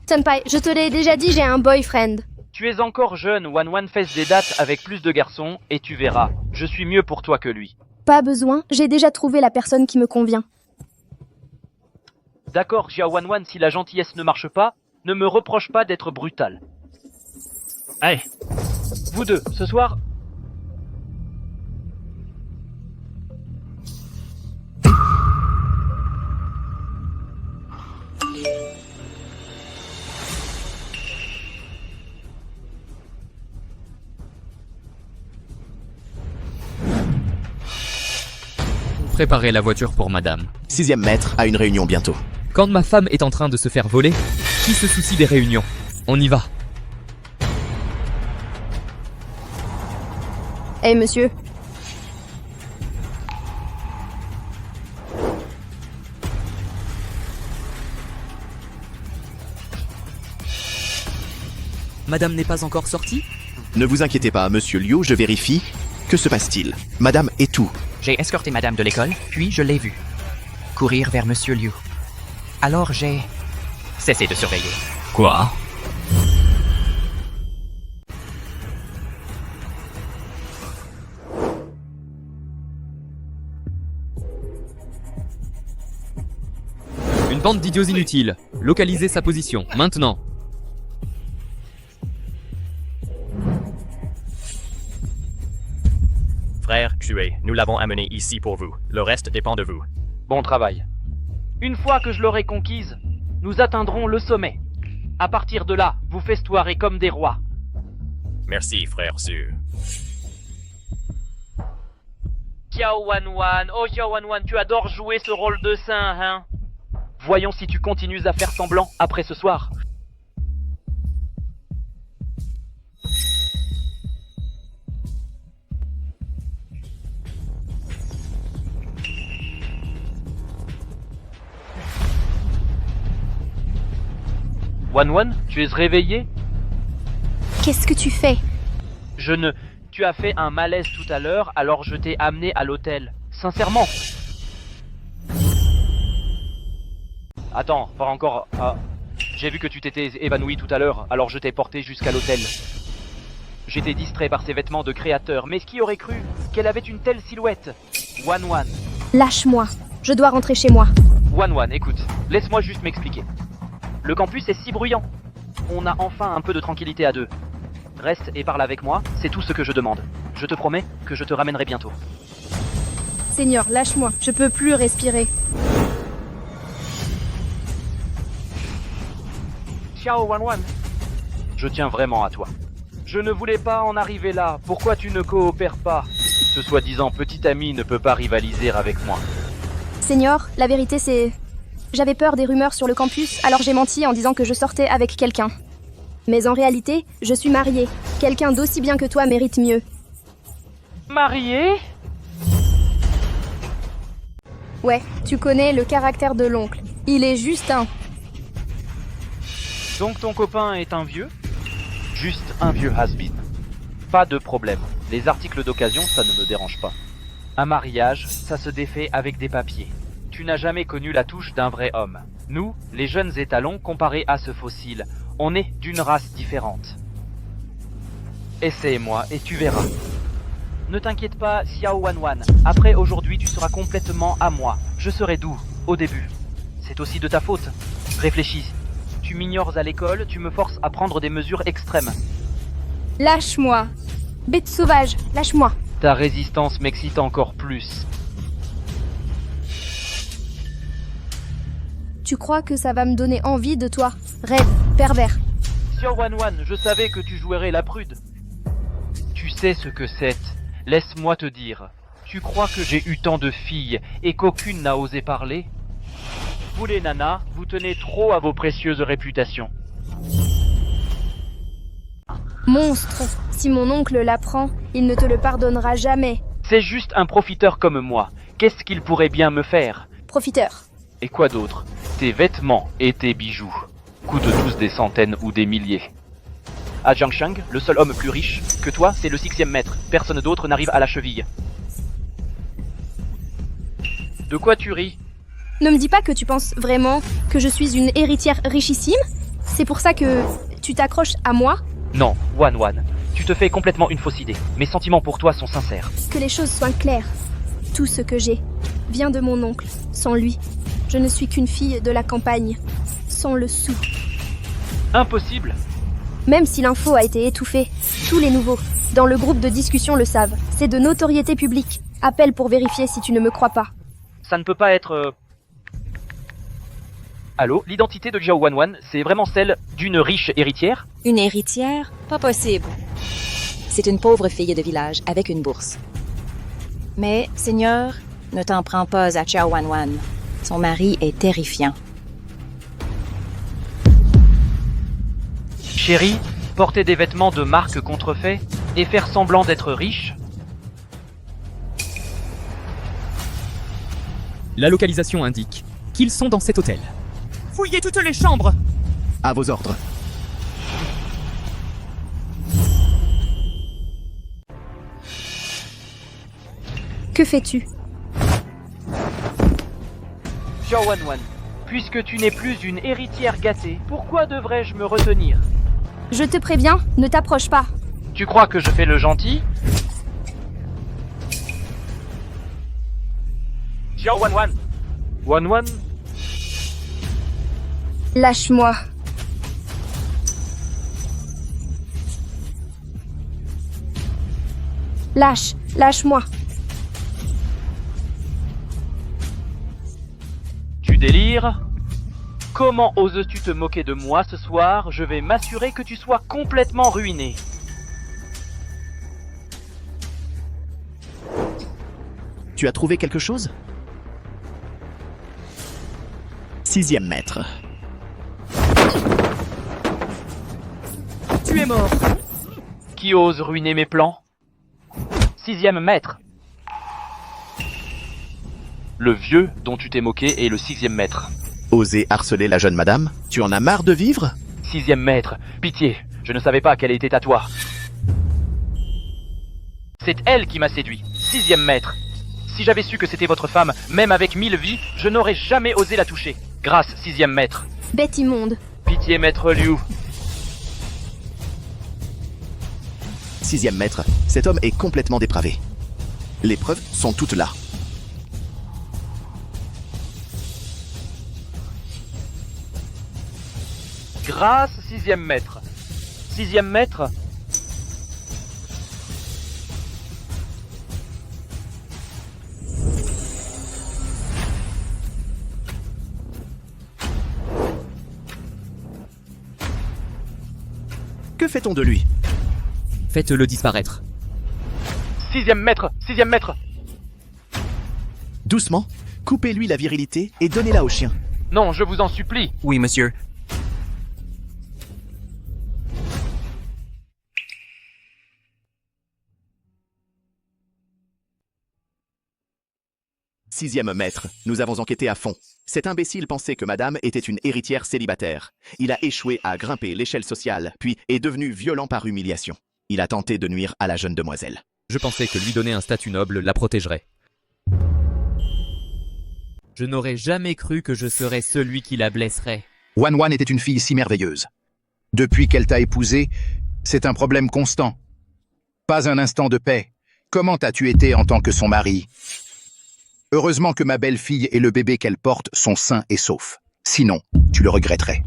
Senpai, je te l'ai déjà dit, j'ai un boyfriend. Tu es encore jeune, Wan fesse des dates avec plus de garçons, et tu verras, je suis mieux pour toi que lui. Pas besoin, j'ai déjà trouvé la personne qui me convient. D'accord, Xiao Wan, si la gentillesse ne marche pas, ne me reproche pas d'être brutal. Allez, vous deux, ce soir... Préparez la voiture pour madame. 6e maître a une réunion bientôt. Quand ma femme est en train de se faire voler, qui se soucie des réunions? On y va. Eh monsieur. Madame n'est pas encore sortie? Ne vous inquiétez pas, monsieur Liu, je vérifie. Que se passe-t-il? Madame est où? J'ai escorté madame de l'école, puis je l'ai vue courir vers monsieur Liu. Alors j'ai cessé de surveiller. Quoi? Une bande d'idiots inutiles. Localisez sa position, maintenant. Frère, tué. Nous l'avons amené ici pour vous. Le reste dépend de vous. Bon travail. Une fois que je l'aurai conquise, nous atteindrons le sommet. À partir de là, vous festoirez comme des rois. Merci, frère Zu. Xiao Wan, oh Xiao Wan, tu adores jouer ce rôle de saint, hein? Voyons si tu continues à faire semblant après ce soir. Wan, tu es réveillé? Qu'est-ce que tu fais? Tu as fait un malaise tout à l'heure, alors je t'ai amené à l'hôtel. Sincèrement. Attends, pas encore. Ah. J'ai vu que tu t'étais évanoui tout à l'heure, alors je t'ai porté jusqu'à l'hôtel. J'étais distrait par ses vêtements de créateur, mais qui aurait cru qu'elle avait une telle silhouette? Wan. Lâche-moi, je dois rentrer chez moi. Wan, écoute, laisse-moi juste m'expliquer. Le campus est si bruyant. On a enfin un peu de tranquillité à deux. Reste et parle avec moi, c'est tout ce que je demande. Je te promets que je te ramènerai bientôt. Seigneur, lâche-moi, je peux plus respirer. Xiao Wan. Je tiens vraiment à toi. Je ne voulais pas en arriver là. Pourquoi tu ne coopères pas? Ce soi-disant petit ami ne peut pas rivaliser avec moi. Seigneur, la vérité c'est... J'avais peur des rumeurs sur le campus, alors j'ai menti en disant que je sortais avec quelqu'un. Mais en réalité, je suis mariée. Quelqu'un d'aussi bien que toi mérite mieux. Mariée? Ouais, tu connais le caractère de l'oncle. Il est juste un... Donc ton copain est un vieux? Juste un vieux has-been. Pas de problème. Les articles d'occasion, ça ne me dérange pas. Un mariage, ça se défait avec des papiers. Tu n'as jamais connu la touche d'un vrai homme. Nous, les jeunes étalons, comparés à ce fossile, on est d'une race différente. Essaie-moi et tu verras. Ne t'inquiète pas, Xiao Wan. Après aujourd'hui, tu seras complètement à moi. Je serai doux, au début. C'est aussi de ta faute. Réfléchis. Tu m'ignores à l'école, tu me forces à prendre des mesures extrêmes. Lâche-moi. Bête sauvage, lâche-moi. Ta résistance m'excite encore plus. Tu crois que ça va me donner envie de toi? Rêve, pervers. Xiao Wan, je savais que tu jouerais la prude. Tu sais ce que c'est. Laisse-moi te dire. Tu crois que j'ai eu tant de filles et qu'aucune n'a osé parler? Vous les nanas, vous tenez trop à vos précieuses réputations. Monstre, si mon oncle l'apprend, il ne te le pardonnera jamais. C'est juste un profiteur comme moi. Qu'est-ce qu'il pourrait bien me faire? Profiteur. Et quoi d'autre? Tes vêtements et tes bijoux coûtent tous des centaines ou des milliers. À Jiangshang, le seul homme plus riche que toi, c'est le 6e maître. Personne d'autre n'arrive à la cheville. De quoi tu ris? Ne me dis pas que tu penses vraiment que je suis une héritière richissime? C'est pour ça que tu t'accroches à moi? Non, Wan Wan, tu te fais complètement une fausse idée. Mes sentiments pour toi sont sincères. Que les choses soient claires. Tout ce que j'ai vient de mon oncle. Sans lui, je ne suis qu'une fille de la campagne. Sans le sou. Impossible. Même si l'info a été étouffée, tous les nouveaux, dans le groupe de discussion le savent. C'est de notoriété publique. Appelle pour vérifier si tu ne me crois pas. Ça ne peut pas être... Allô, l'identité de Xiao Wanwan, c'est vraiment celle d'une riche héritière? Une héritière? Pas possible. C'est une pauvre fille de village avec une bourse. Mais, Seigneur, ne t'en prends pas à Xiao Wanwan. Son mari est terrifiant. Chérie, porter des vêtements de marque contrefaits et faire semblant d'être riche? La localisation indique qu'ils sont dans cet hôtel. Fouillez toutes les chambres! À vos ordres. Que fais-tu? Xiao Wanwan, puisque tu n'es plus une héritière gâtée, pourquoi devrais-je me retenir? Je te préviens, ne t'approche pas. Tu crois que je fais le gentil? Xiao Wanwan! Wanwan? Lâche-moi. Lâche-moi. Tu délires? Comment oses-tu te moquer de moi ce soir? Je vais m'assurer que tu sois complètement ruiné. Tu as trouvé quelque chose? 6e maître. Tu es mort. Qui ose ruiner mes plans? 6e maître. Le vieux dont tu t'es moqué est le 6e maître. Oser harceler la jeune madame? Tu en as marre de vivre? 6e maître, pitié, je ne savais pas qu'elle était à toi. C'est elle qui m'a séduit, 6e maître. Si j'avais su que c'était votre femme, même avec 1000 vies, je n'aurais jamais osé la toucher. Grâce, 6e maître. Bête immonde. Pitié, maître Liu. 6e maître, cet homme est complètement dépravé. Les preuves sont toutes là. Grâce, 6e maître. 6e maître? Que fait-on de lui? Faites-le disparaître. 6e maître, 6e maître. Doucement, coupez-lui la virilité et donnez-la au chien. Non, je vous en supplie. Oui, monsieur. Sixième maître, nous avons enquêté à fond. Cet imbécile pensait que madame était une héritière célibataire. Il a échoué à grimper l'échelle sociale, puis est devenu violent par humiliation. Il a tenté de nuire à la jeune demoiselle. Je pensais que lui donner un statut noble la protégerait. Je n'aurais jamais cru que je serais celui qui la blesserait. Wanwan était une fille si merveilleuse. Depuis qu'elle t'a épousé, c'est un problème constant. Pas un instant de paix. Comment as-tu été en tant que son mari? Heureusement que ma belle-fille et le bébé qu'elle porte sont sains et saufs. Sinon, tu le regretterais.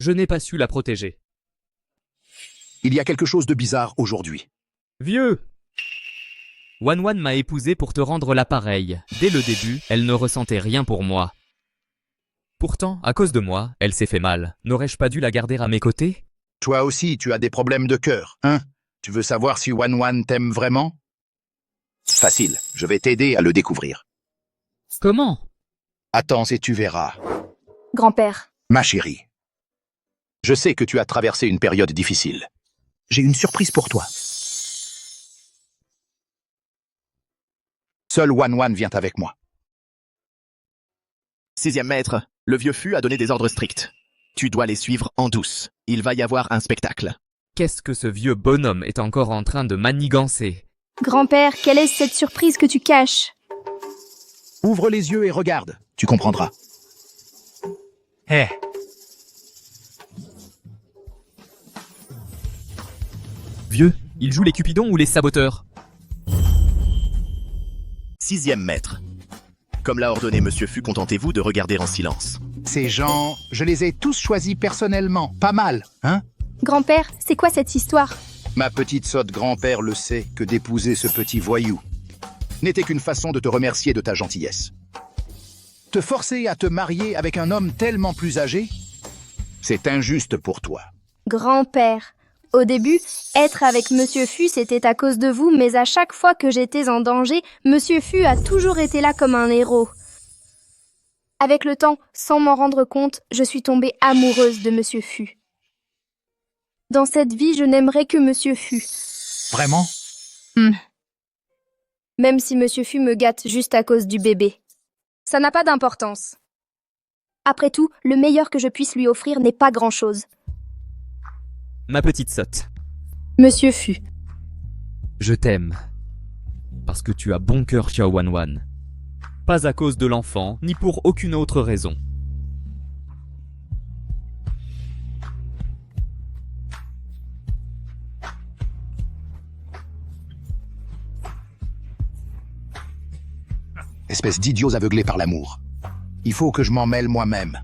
Je n'ai pas su la protéger. Il y a quelque chose de bizarre aujourd'hui. Vieux! Wanwan m'a épousé pour te rendre l'appareil. Dès le début, elle ne ressentait rien pour moi. Pourtant, à cause de moi, elle s'est fait mal. N'aurais-je pas dû la garder à mes côtés? Toi aussi, tu as des problèmes de cœur, hein? Tu veux savoir si Wanwan t'aime vraiment? Facile, je vais t'aider à le découvrir. Comment? Attends et tu verras. Grand-père. Ma chérie, je sais que tu as traversé une période difficile. j'ai une surprise pour toi. Seul Wan vient avec moi. 6e maître, le vieux Fu a donné des ordres stricts. Tu dois les suivre en douce. Il va y avoir un spectacle. Qu'est-ce que ce vieux bonhomme est encore en train de manigancer? Grand-père, quelle est cette surprise que tu caches? Ouvre les yeux et regarde, tu comprendras. Hé, Vieux, il joue les Cupidons ou les saboteurs? 6e maître. Comme l'a ordonné Monsieur Fu, contentez-vous de regarder en silence. Ces gens, je les ai tous choisis personnellement. Pas mal, hein? Grand-père, c'est quoi cette histoire? Ma petite sotte grand-père le sait que d'épouser ce petit voyou n'était qu'une façon de te remercier de ta gentillesse. Te forcer à te marier avec un homme tellement plus âgé, c'est injuste pour toi. Grand-père, au début, être avec Monsieur Fu, c'était à cause de vous, mais à chaque fois que j'étais en danger, Monsieur Fu a toujours été là comme un héros. Avec le temps, sans m'en rendre compte, je suis tombée amoureuse de Monsieur Fu. Dans cette vie, je n'aimerais que Monsieur Fu. Vraiment? Même si Monsieur Fu me gâte juste à cause du bébé. Ça n'a pas d'importance. Après tout, le meilleur que je puisse lui offrir n'est pas grand-chose. Ma petite sotte, Monsieur Fu. je t'aime. Parce que tu as bon cœur, Xiao Wan. Pas à cause de l'enfant, ni pour aucune autre raison. Espèce d'idiots aveuglés par l'amour. Il faut que je m'en mêle moi-même.